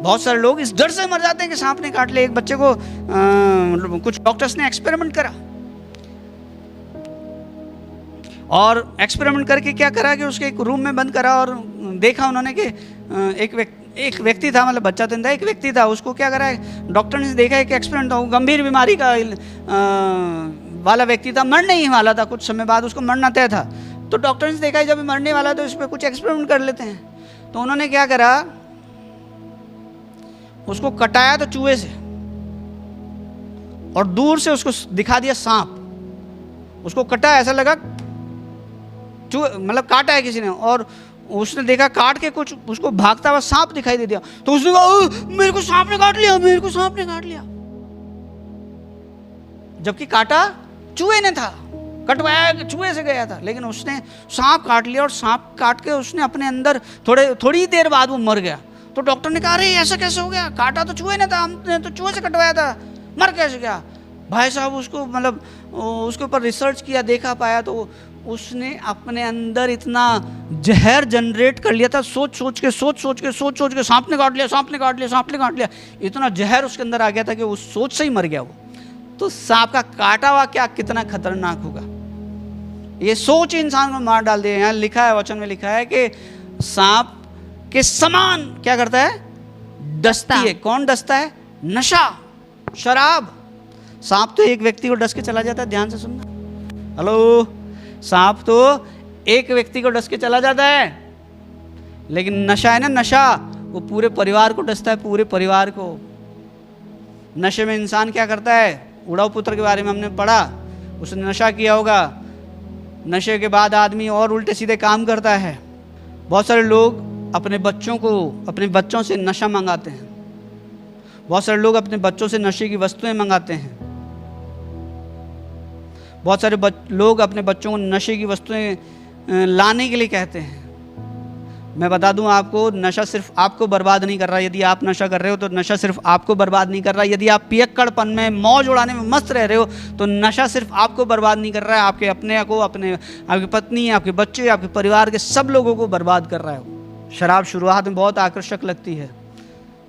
S1: बहुत सारे लोग इस डर से मर जाते हैं कि सांप ने काट लिया। एक बच्चे को कुछ डॉक्टर्स ने एक्सपेरिमेंट करा, और एक्सपेरिमेंट करके क्या करा कि उसके एक रूम में बंद करा, और देखा उन्होंने कि एक व्यक्ति था, मतलब बच्चा तो नहीं था, एक व्यक्ति था, उसको क्या करा, डॉक्टर ने देखा है कि एक्सपेरिमेंट था, वो गंभीर बीमारी का वाला व्यक्ति था, मरने ही वाला था, कुछ समय बाद उसको मरना तय था। तो डॉक्टर ने देखा है जब मरने वाला तो इस पर कुछ एक्सपेरिमेंट कर लेते हैं। तो उन्होंने क्या करा, उसको कटाया तो चूहे से, और दूर से उसको दिखा दिया सांप। उसको कटा, ऐसा लगा मतलब काटा है किसी ने, और उसने देखा काट के कुछ उसको भागता हुआ सांप दिखाई दे दिया। तो उसने कहा मेरे को सांप ने काट लिया, मेरे को सांप ने काट लिया, जबकि काटा चूहे ने था, कटवाया चूहे से गया था, लेकिन उसने सांप काट लिया, और सांप काट के उसने अपने अंदर थोड़ी देर बाद वो मर गया। तो डॉक्टर ने कहा अरे ऐसा कैसे हो गया, काटा तो चूहे ने था, हमने तो चूहे से कटवाया था, मर कैसे गया। भाई साहब उसको मतलब उसके ऊपर रिसर्च किया, देखा पाया, तो उसने अपने अंदर इतना जहर जनरेट कर लिया था, सोच सोच के सांप ने काट लिया, सांप ने काट लिया, सांप ने काट लिया, इतना जहर उसके अंदर आ गया था कि वो सोच से ही मर गया वो। तो सांप का काटा हुआ क्या कितना खतरनाक होगा, ये सोच इंसान को मार डाल दिया। यहाँ लिखा है, वचन में लिखा है कि सांप के समान क्या करता है, डसती है। कौन डसता है? नशा, शराब। सांप तो एक व्यक्ति को डस के चला जाता है, ध्यान से सुनना, हेलो, सांप तो एक व्यक्ति को डस के चला जाता है, लेकिन नशा है ना, नशा, वो पूरे परिवार को डसता है, पूरे परिवार को। नशे में इंसान क्या करता है, उड़ाऊ पुत्र के बारे में हमने पढ़ा, उसने नशा किया होगा, नशे के बाद आदमी और उल्टे सीधे काम करता है। बहुत सारे लोग अपने बच्चों से नशा मंगाते हैं, बहुत सारे लोग अपने बच्चों से नशे की वस्तुएं मंगाते हैं, बहुत सारे लोग अपने बच्चों को नशे की वस्तुएं लाने के लिए कहते हैं। मैं बता दूं आपको, नशा सिर्फ आपको बर्बाद नहीं कर रहा। यदि आप नशा कर रहे हो तो नशा सिर्फ आपको बर्बाद नहीं कर रहा। यदि आप पियक्कड़पन में, मौज उड़ाने में मस्त रह रहे हो तो नशा सिर्फ आपको बर्बाद नहीं कर रहा है, आपके अपने को, आपकी पत्नी, आपके बच्चे, आपके परिवार के सब लोगों को बर्बाद कर रहा है। शराब शुरुआत में बहुत आकर्षक लगती है,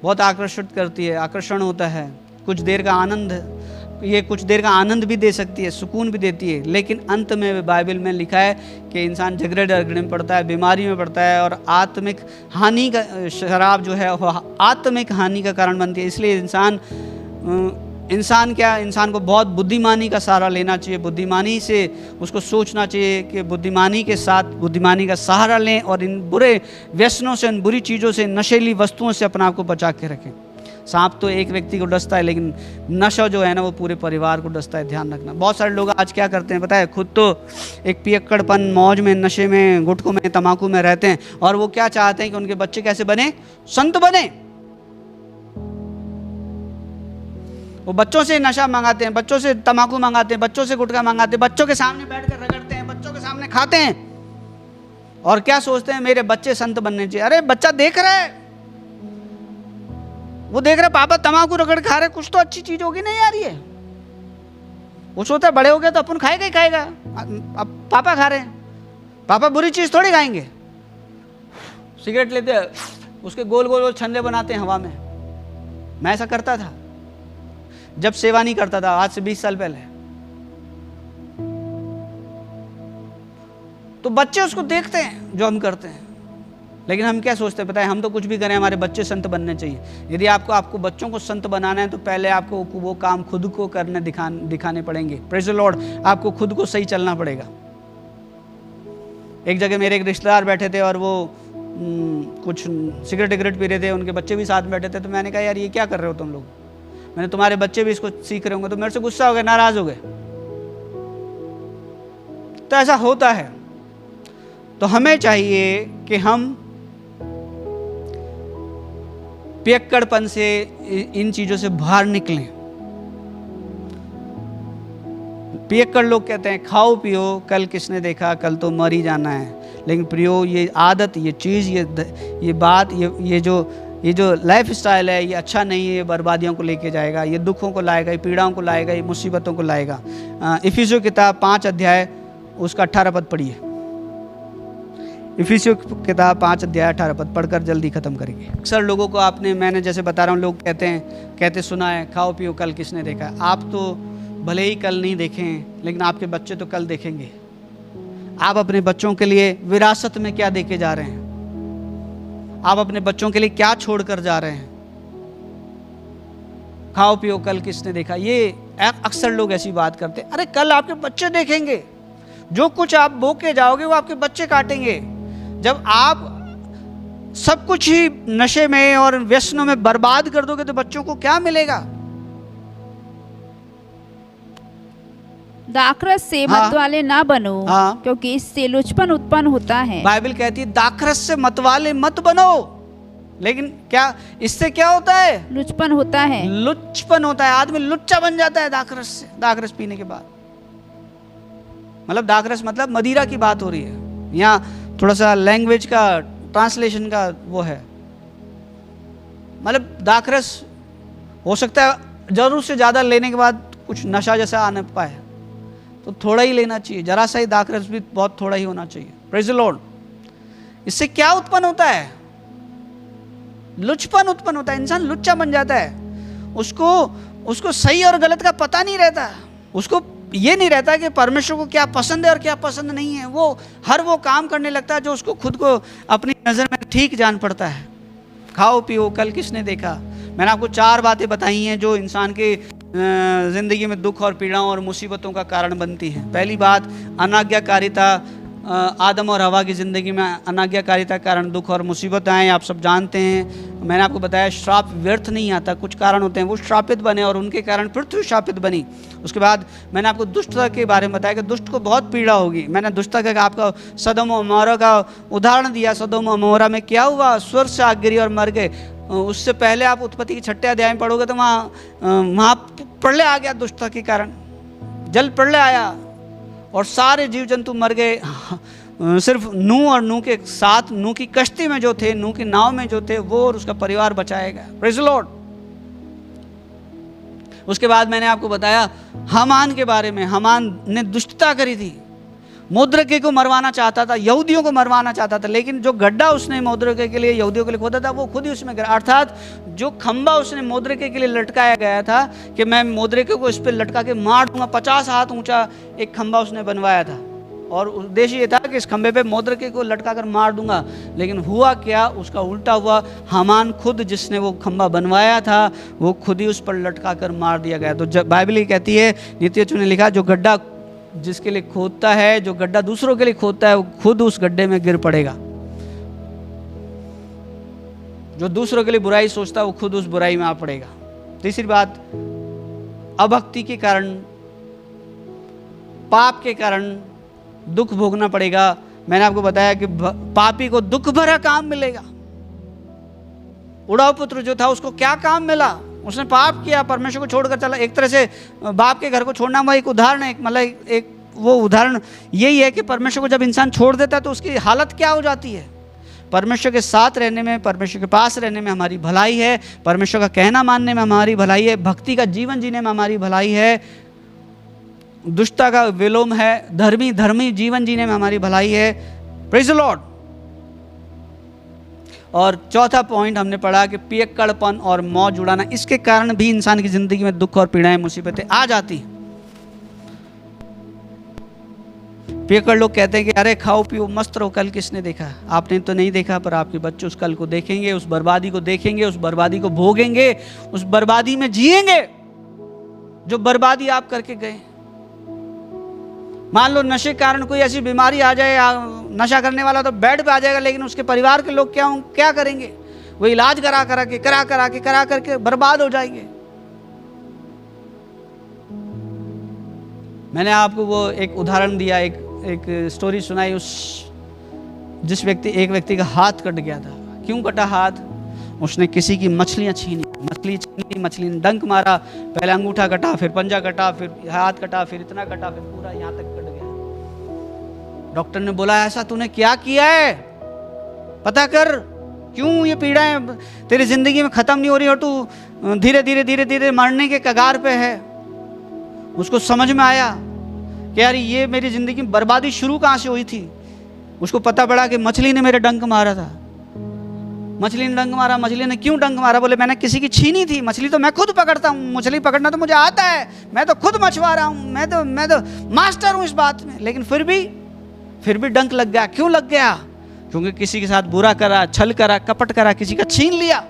S1: बहुत आकर्षित करती है, आकर्षण होता है, कुछ देर का आनंद भी दे सकती है, सुकून भी देती है, लेकिन अंत में बाइबल में लिखा है कि इंसान झगड़े झगड़े में पड़ता है, बीमारी में पड़ता है, और आत्मिक हानि का, शराब जो है वो आत्मिक हानि का कारण बनती है। इसलिए इंसान को बहुत बुद्धिमानी का सहारा लेना चाहिए, बुद्धिमानी से उसको सोचना चाहिए कि बुद्धिमानी के साथ बुद्धिमानी का सहारा लें, और इन बुरे व्यसनों से, इन बुरी चीज़ों से, नशीली वस्तुओं से अपने आप को बचा के रखें। सांप तो एक व्यक्ति को डसता है, लेकिन नशा जो है ना वो पूरे परिवार को डसता है, ध्यान रखना। बहुत सारे लोग आज क्या करते हैं पता है, खुद तो एक पियक्कड़पन, मौज में, नशे में, गुटखों में, तम्बाकू में रहते हैं, और वो क्या चाहते हैं कि उनके बच्चे कैसे बने, संत बने। वो बच्चों से नशा मंगाते हैं, बच्चों से तम्बाकू मंगाते हैं, बच्चों से गुटखा मंगाते हैं, बच्चों के सामने बैठ कर रगड़ते हैं, बच्चों के सामने खाते हैं, और क्या सोचते हैं मेरे बच्चे संत बनने चाहिए। अरे बच्चा देख रहा है, वो देख रहा है पापा तम्बाकू रगड़ खा रहे, कुछ तो अच्छी चीज होगी नहीं यार ये। वो सोचता है बड़े हो गए तो अपन खाएगा ही खाएगा, अब पापा खा रहे हैं, पापा बुरी चीज थोड़ी खाएंगे। सिगरेट लेते हैं, उसके गोल गोल छन्ने बनाते हैं हवा में। मैं ऐसा करता था जब सेवा नहीं करता था, आज से 20 साल पहले। तो बच्चे उसको देखते हैं जो हम करते हैं, लेकिन हम क्या सोचते हैं पता है, हम तो कुछ भी करें हमारे बच्चे संत बनने चाहिए। यदि आपको बच्चों को संत बनाना है तो पहले आपको वो काम खुद को करने दिखाने पड़ेंगे। प्रेज़ द लॉर्ड, आपको खुद को सही चलना पड़ेगा। एक जगह मेरे एक रिश्तेदार बैठे थे, और वो कुछ सिगरेट पी रहे थे, उनके बच्चे भी साथ बैठे थे। तो मैंने कहा यार ये क्या कर रहे हो तुम लोग, मैंने तुम्हारे बच्चे भी इसको सीख रहे होंगे। तो मेरे से गुस्सा हो गए, नाराज हो गए। तो ऐसा होता है। तो हमें चाहिए कि हम पियक्कड़पन से, इन चीजों से बाहर निकलें। पियक्कड़ लोग कहते हैं खाओ पियो, कल किसने देखा, कल तो मर ही जाना है। लेकिन प्रियो, ये आदत, ये चीज़, ये बात, ये जो ये जो लाइफ स्टाइल है ये अच्छा नहीं है, ये बर्बादियों को लेके जाएगा, ये दुखों को लाएगा, ये पीड़ाओं को लाएगा, ये मुसीबतों को लाएगा। इफिसियों किताब 5 अध्याय उसका 18 पद पढ़िए। इफिसियों किताब 5 अध्याय 18 पद पढ़कर जल्दी ख़त्म करेंगे। अक्सर लोगों को मैंने जैसे बता रहा हूँ, लोग कहते सुना है, खाओ पियो कल किसने देखा। आप तो भले ही कल नहीं देखें, लेकिन आपके बच्चे तो कल देखेंगे। आप अपने बच्चों के लिए विरासत में क्या देके जा रहे हैं? आप अपने बच्चों के लिए क्या छोड़ कर जा रहे हैं? खाओ पियो कल किसने देखा। ये अक्सर लोग ऐसी बात करते हैं, अरे कल आपके बच्चे देखेंगे, जो कुछ आप बो के जाओगे वो आपके बच्चे काटेंगे। जब आप सब कुछ ही नशे में और व्यसनों में बर्बाद कर दोगे तो बच्चों को क्या मिलेगा?
S2: दाखरस से मतवाले ना बनो, क्योंकि इससे लुचपन उत्पन्न होता है। बाइबल कहती है दाखरस से मतवाले मत बनो, लेकिन क्या इससे क्या होता है? लुचपन होता है। लुचपन होता है, आदमी लुच्चा बन जाता है दाखरस से, दाखरस पीने के बाद। मतलब दाखरस मतलब मदिरा की बात हो रही है। यहाँ थोड़ा सा लैंग्वेज का ट्रांसलेशन का वो है, मतलब दाखरस हो सकता है जरूर से ज़्यादा लेने के बाद कुछ नशा जैसा आने पाए, तो थोड़ा ही लेना चाहिए। जरा सा ही दाखरस भी बहुत थोड़ा ही होना चाहिए। Praise the Lord. इससे क्या उत्पन्न होता है? लुचपन उत्पन्न होता है, इंसान लुच्चा बन जाता है। उसको सही और गलत का पता नहीं रहता, उसको ये नहीं रहता कि परमेश्वर को क्या पसंद है और क्या पसंद नहीं है। वो हर वो काम करने लगता है जो उसको खुद को अपनी नज़र में ठीक जान पड़ता है। खाओ पियो कल किसने देखा। मैंने आपको 4 बातें बताई हैं जो इंसान के ज़िंदगी में दुख और पीड़ाओं और मुसीबतों का कारण बनती है। पहली बात अनाज्ञाकारिता। आदम और हवा की ज़िंदगी में अनाज्ञाकारिता के कारण दुख और मुसीबत आए, आप सब जानते हैं। मैंने आपको बताया श्राप व्यर्थ नहीं आता, कुछ कारण होते हैं। वो श्रापित बने और उनके कारण पृथ्वी श्रापित बनी। उसके बाद मैंने आपको दुष्टता के बारे में बताया कि दुष्ट को बहुत पीड़ा होगी। मैंने दुष्टता का आपका सदोम और अमोरा का उदाहरण दिया। सदोम और अमोरा में क्या हुआ? स्वर्ग से आग गिरी और मर गए। उससे पहले आप उत्पत्ति के 6 अध्याय में पढ़ोगे तो वहाँ प्रलय आ गया दुष्टता के कारण, जल प्रलय आया और सारे जीव जंतु मर गए। सिर्फ नूह और नूह के साथ, नूह की कश्ती में जो थे, नूह की नाव में जो थे, वो और उसका परिवार बचाया गया। Praise the Lord. उसके बाद मैंने आपको बताया हामान के बारे में। हामान ने दुष्टता करी थी, मोर्देकै को मरवाना चाहता था, यहूदियों को मरवाना चाहता था, लेकिन जो गड्ढा उसने मोर्देकै के लिए, यहूदियों के लिए खोदा था, वो खुद ही उसमें गिरा। अर्थात जो खंबा उसने मोर्देकै के लिए लटकाया गया था कि मैं मोर्देकै को इस पर लटका के मार दूंगा, 50 हाथ ऊंचा एक खंबा उसने बनवाया था और उद्देश्य ये था कि इस खंबे पे मोर्देकै को लटका कर मार दूंगा। लेकिन हुआ क्या? उसका उल्टा हुआ। हामान खुद, जिसने वो खंबा बनवाया था, वो खुद ही उस पर लटका कर मार दिया गया। तो बाइबल ये कहती है, नीतिवचन ने लिखा, जो गड्ढा जिसके लिए खोदता है, जो गड्ढा दूसरों के लिए खोदता है, वो खुद उस गड्ढे में गिर पड़ेगा। जो दूसरों के लिए बुराई सोचता है, वो खुद उस बुराई में आ पड़ेगा। तीसरी बात, अभक्ति के कारण, पाप के कारण दुख भोगना पड़ेगा। मैंने आपको बताया कि पापी को दुख भरा काम मिलेगा। उड़ाऊ पुत्र जो था, उसको क्या काम मिला? उसने पाप किया, परमेश्वर को छोड़कर चला। एक तरह से बाप के घर को छोड़ना वह एक उदाहरण है, मतलब एक वो उदाहरण यही है कि परमेश्वर को जब इंसान छोड़ देता है तो उसकी हालत क्या हो जाती है। परमेश्वर के साथ रहने में, परमेश्वर के पास रहने में हमारी भलाई है, परमेश्वर का कहना मानने में हमारी भलाई है, भक्ति का जीवन जीने में हमारी भलाई है, दुष्टता का विलोम है, धर्मी जीवन जीने में हमारी भलाई है। Praise the Lord. और चौथा पॉइंट हमने पढ़ा कि पियक्कड़पन और मौज उड़ाना, इसके कारण भी इंसान की जिंदगी में दुख और पीड़ाएं, मुसीबतें आ जाती हैं। पियक्कड़ लोग कहते हैं कि अरे खाओ पियो मस्त रहो, कल किसने देखा। आपने तो नहीं देखा, पर आपके बच्चे उस कल को देखेंगे, उस बर्बादी को देखेंगे, उस बर्बादी को भोगेंगे, उस बर्बादी में जिएंगे जो बर्बादी आप करके गए। मान लो नशे के कारण कोई ऐसी बीमारी आ जाए, नशा करने वाला तो बेड पे आ जाएगा, लेकिन उसके परिवार के लोग क्या करेंगे? वो इलाज करा करके बर्बाद हो जाएंगे। मैंने आपको वो एक उदाहरण दिया, एक स्टोरी सुनाई, एक व्यक्ति का हाथ कट गया था। क्यों कटा हाथ? उसने किसी की मछलियां छीनी, मछली ने डंक मारा, पहले अंगूठा कटा, फिर पंजा कटा, फिर हाथ कटा, फिर इतना कटा, फिर पूरा यहाँ तक कट गया। डॉक्टर ने बोला ऐसा तूने क्या किया है, पता कर।
S1: क्यों ये पीड़ाएं तेरी ज़िंदगी में ख़त्म नहीं हो रही और तू धीरे धीरे धीरे धीरे मरने के कगार पे है। उसको समझ में आया कि यार ये मेरी ज़िंदगी में बर्बादी शुरू कहाँ से हुई थी। उसको पता पड़ा कि मछली ने मेरे डंक मारा था। मछली ने डंक मारा। मछली ने क्यों डंक मारा? बोले मैंने किसी की छीनी थी। मछली तो मैं खुद पकड़ता हूँ, मछली पकड़ना तो मुझे आता है, मैं तो खुद मछुआरा हूँ, मैं तो मास्टर हूँ इस बात में। लेकिन फिर भी डंक लग गया। क्यों लग गया? क्योंकि किसी के साथ बुरा करा, छल करा, कपट करा, किसी का छीन लिया।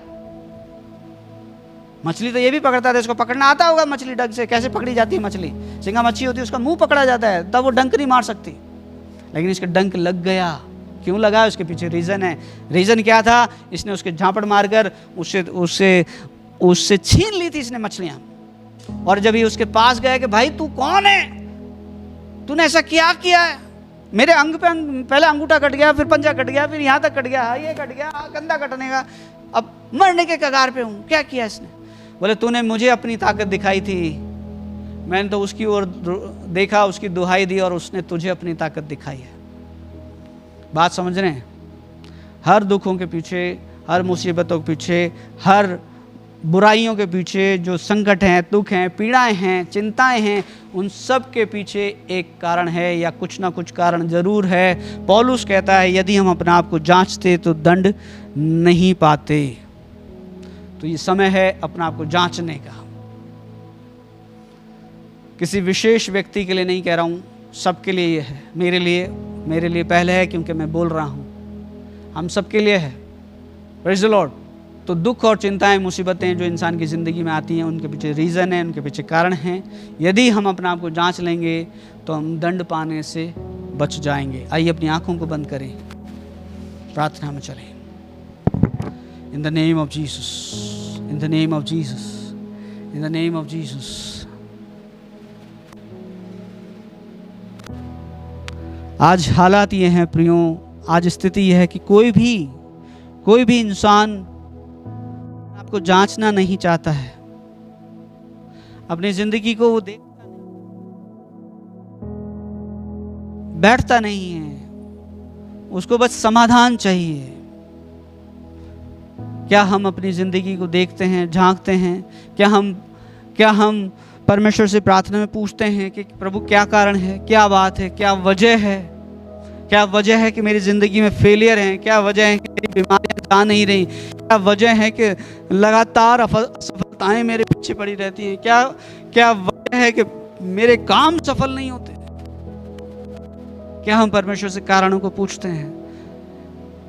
S1: मछली तो ये भी पकड़ता था, इसको पकड़ना आता होगा मछली डंक से। कैसे पकड़ी जाती है मछली? सिंगा मच्छी होती है, उसका मुंह पकड़ा जाता है, तब वो डंक नहीं मार सकती। लेकिन इसका डंक लग गया। क्यों लगा? उसके पीछे रीज़न है। रीज़न क्या था? इसने उसके झापड़ मारकर उससे छीन ली थी इसने मछलियां। और जब ये उसके पास गया कि भाई तू कौन है, तूने ऐसा क्या किया है? मेरे अंग पे पहले अंगूठा कट गया, फिर पंजा कट गया, फिर यहाँ तक कट गया, ये कट गया, कंधा कटने का, अब मरने के कगार पे हूँ। क्या किया इसने? बोले तूने मुझे अपनी ताकत दिखाई थी, मैंने तो उसकी ओर देखा, उसकी दुहाई दी और उसने तुझे अपनी ताकत दिखाई है। बात समझ रहे हैं? हर दुखों के पीछे, हर मुसीबतों के पीछे, हर बुराइयों के पीछे जो संकट हैं, दुख हैं, पीड़ाएं हैं, चिंताएं हैं, उन सब के पीछे एक कारण है या कुछ ना कुछ कारण जरूर है। पौलुस कहता है यदि हम अपने आप को जांचते तो दंड नहीं पाते। तो ये समय है अपने आप को जांचने का। किसी विशेष व्यक्ति के लिए नहीं कह रहा हूँ, सबके लिए ये है। मेरे लिए पहले है क्योंकि मैं बोल रहा हूँ, हम सबके लिए है। Praise the Lord. तो दुख और चिंताएं, मुसीबतें जो इंसान की ज़िंदगी में आती हैं, उनके पीछे रीज़न है, उनके पीछे कारण हैं। यदि हम अपने आप को जांच लेंगे तो हम दंड पाने से बच जाएंगे। आइए अपनी आंखों को बंद करें, प्रार्थना में चलें। In the name of Jesus, in the name of Jesus, in the name of Jesus. आज हालात ये हैं प्रियो, आज स्थिति यह है कि कोई भी इंसान आपको जांचना नहीं चाहता है। अपनी जिंदगी को वो देखता नहीं, बैठता नहीं है, उसको बस समाधान चाहिए। क्या हम अपनी जिंदगी को देखते हैं, झांकते हैं? क्या हम परमेश्वर से प्रार्थना में पूछते हैं कि प्रभु क्या कारण है, क्या बात है, क्या वजह है? क्या वजह है कि मेरी ज़िंदगी में फेलियर है? क्या वजह है कि मेरी बीमारियां जा नहीं रही? क्या वजह है कि लगातार असफलताएं मेरे पीछे पड़ी रहती हैं? क्या वजह है कि मेरे काम सफल नहीं होते? क्या हम परमेश्वर से कारणों को पूछते हैं?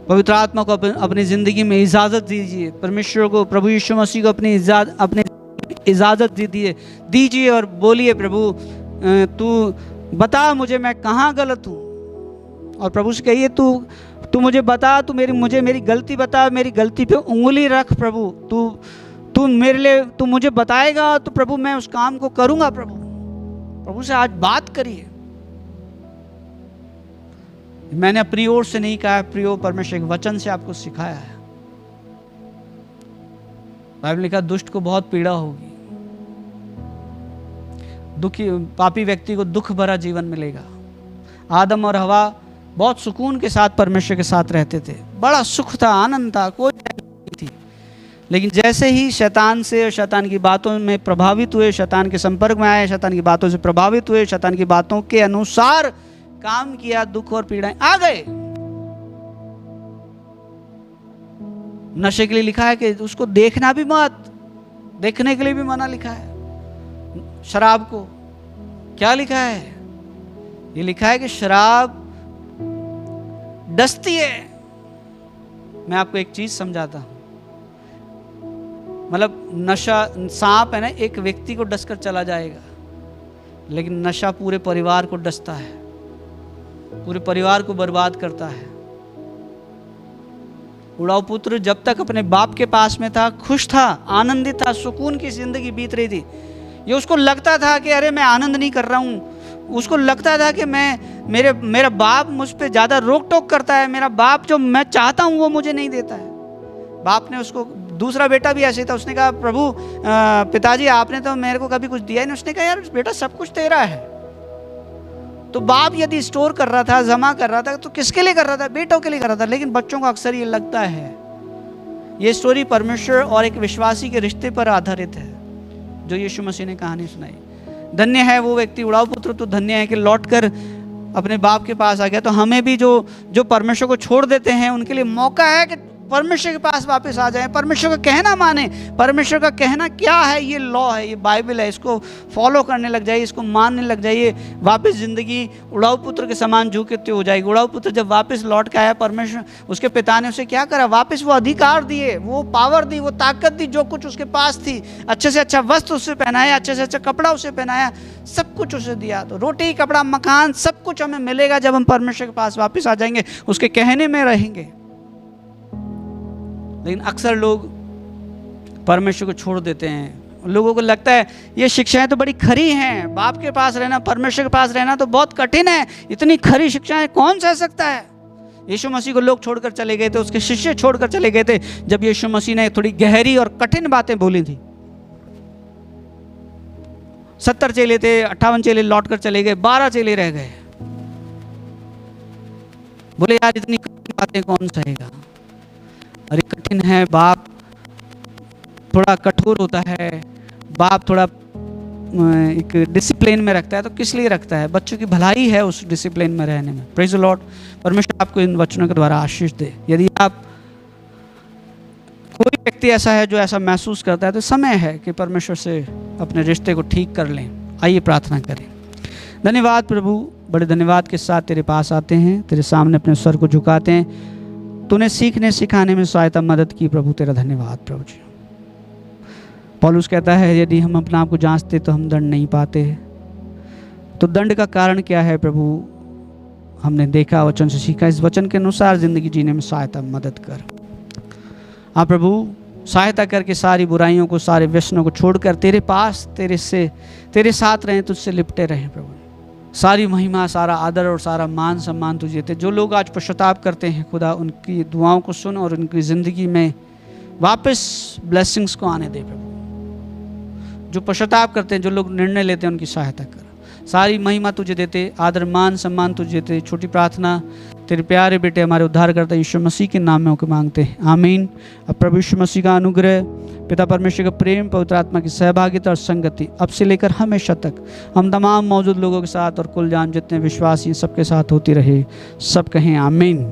S1: पवित्र आत्मा को अपनी ज़िंदगी में इजाज़त दीजिए। परमेश्वर को, प्रभु यीशु मसीह को अपनी इजाज़त दीजिए और बोलिए प्रभु तू बता मुझे मैं कहाँ गलत हूँ। और प्रभु से कहिए तू मुझे बता, मुझे मेरी गलती बता, मेरी गलती पे उंगली रख प्रभु। तू मुझे बताएगा तो प्रभु मैं उस काम को करूँगा। प्रभु से आज बात करिए। मैंने अपनी ओर से नहीं कहा, प्रियो परमेश्वर के वचन से आपको सिखाया है। बाइबल लिखा दुष्ट को बहुत पीड़ा होगी, दुखी पापी व्यक्ति को दुख भरा जीवन मिलेगा। आदम और हवा बहुत सुकून के साथ परमेश्वर के साथ रहते थे, बड़ा सुख था, आनंद था, कोई नहीं थी। लेकिन जैसे ही शैतान से और शैतान की बातों में प्रभावित हुए, शैतान के संपर्क में आए, शैतान की बातों से प्रभावित हुए, शैतान की बातों के अनुसार काम किया, दुख और पीड़ाएं आ गए। नशे के लिए लिखा है कि उसको देखना भी मत, देखने के लिए भी मना लिखा है। शराब को क्या लिखा है? ये लिखा है कि शराब डसती है। मैं आपको एक चीज समझाता हूं, मतलब नशा, सांप है ना, एक व्यक्ति को डसकर चला जाएगा, लेकिन नशा पूरे परिवार को डसता है, पूरे परिवार को बर्बाद करता है। उड़ाऊ पुत्र जब तक अपने बाप के पास में था, खुश था, आनंदित था, सुकून की जिंदगी बीत रही थी। ये उसको लगता था कि अरे मैं आनंद नहीं कर रहा हूँ। उसको लगता था कि मेरा बाप मुझ पे ज़्यादा रोक टोक करता है, मेरा बाप जो मैं चाहता हूँ वो मुझे नहीं देता है। बाप ने उसको, दूसरा बेटा भी ऐसे था, उसने कहा प्रभु पिताजी आपने तो मेरे को कभी कुछ दिया ही नहीं। उसने कहा यार बेटा सब कुछ तेरा है। तो बाप यदि स्टोर कर रहा था, जमा कर रहा था, तो किसके लिए कर रहा था? बेटों के लिए कर रहा था। लेकिन बच्चों को अक्सर ये लगता है, ये स्टोरी परमेश्वर और एक विश्वासी के रिश्ते पर आधारित है, जो यीशु मसीह ने कहानी सुनाई। धन्य है वो व्यक्ति, उड़ाऊ पुत्र तो धन्य है कि लौटकर अपने बाप के पास आ गया। तो हमें भी जो परमेश्वर को छोड़ देते हैं, उनके लिए मौका है कि परमेश्वर के पास वापस आ जाएं, परमेश्वर का कहना माने। परमेश्वर का कहना क्या है? ये लॉ है, ये बाइबल है, इसको फॉलो करने लग जाइए, इसको मानने लग जाइए। वापस जिंदगी उड़ाऊ पुत्र के समान झुकते हो जाएगी। उड़ाऊ पुत्र जब वापस लौट के आया, परमेश्वर उसके पिता ने उसे क्या करा? वापस वो अधिकार दिए, वो पावर दी, वो ताकत दी, जो कुछ उसके पास थी। अच्छे से अच्छा वस्त्र उसे पहनाया, अच्छे से अच्छा कपड़ा उसे पहनाया, सब कुछ उसे दिया। तो रोटी, कपड़ा, मकान, सब कुछ हमें मिलेगा जब हम परमेश्वर के पास वापस आ जाएंगे, उसके कहने में रहेंगे। लेकिन अक्सर लोग परमेश्वर को छोड़ देते हैं। लोगों को लगता है ये शिक्षाएं तो बड़ी खरी हैं, बाप के पास रहना, परमेश्वर के पास रहना तो बहुत कठिन है, इतनी खरी शिक्षाएं कौन सह सकता है? यीशु मसीह को लोग छोड़कर चले गए थे, उसके शिष्य छोड़कर चले गए थे, जब यीशु मसीह ने थोड़ी गहरी और कठिन बातें बोली थी। 70 चेले थे, 58 चेले लौट कर चले गए, 12 चेले रह गए। बोले यार इतनी कठिन बातें कौन सहेगा? अरे कठिन है, बाप थोड़ा कठोर होता है, बाप थोड़ा एक डिसिप्लिन में रखता है। तो किस लिए रखता है? बच्चों की भलाई है उस डिसिप्लिन में रहने में। Praise the Lord. परमेश्वर आपको इन वचनों के द्वारा आशीष दे। यदि आप कोई व्यक्ति ऐसा है जो ऐसा महसूस करता है, तो समय है कि परमेश्वर से अपने रिश्ते को ठीक कर लें। आइए प्रार्थना करें। धन्यवाद प्रभु, बड़े धन्यवाद के साथ तेरे पास आते हैं, तेरे सामने अपने सर को झुकाते हैं। तूने सीखने सिखाने में सहायता मदद की प्रभु, तेरा धन्यवाद प्रभु जी। पौलुस कहता है यदि हम अपने आप को जांचते तो हम दंड नहीं पाते। तो दंड का कारण क्या है प्रभु? हमने देखा, वचन से सीखा, इस वचन के अनुसार जिंदगी जीने में सहायता मदद कर। हाँ प्रभु, सहायता करके सारी बुराइयों को, सारे व्यसनों को छोड़कर तेरे पास, तेरे साथ रहें, तुझसे लिपटे रहें प्रभु। सारी महिमा, सारा आदर और सारा मान सम्मान तुझे थे। जो लोग आज पश्चाताप करते हैं खुदा, उनकी दुआओं को सुन और उनकी ज़िंदगी में वापस ब्लेसिंग्स को आने दे प्रभु। जो पश्चाताप करते हैं, जो लोग निर्णय लेते हैं, उनकी सहायता कर। सारी महिमा तुझे देते, आदर मान सम्मान तुझे देते। छोटी प्रार्थना तेरे प्यारे बेटे हमारे उद्धारकर्ता यीशु मसीह के नाम में होकर मांगते हैं, आमीन। अब प्रभु यीशु मसीह का अनुग्रह, पिता परमेश्वर का प्रेम, पवित्र आत्मा की सहभागिता और संगति अब से लेकर हमेशा तक हम तमाम मौजूद लोगों के साथ और कुल जान जितने विश्वासी सबके साथ होती रहे। सब कहें आमीन।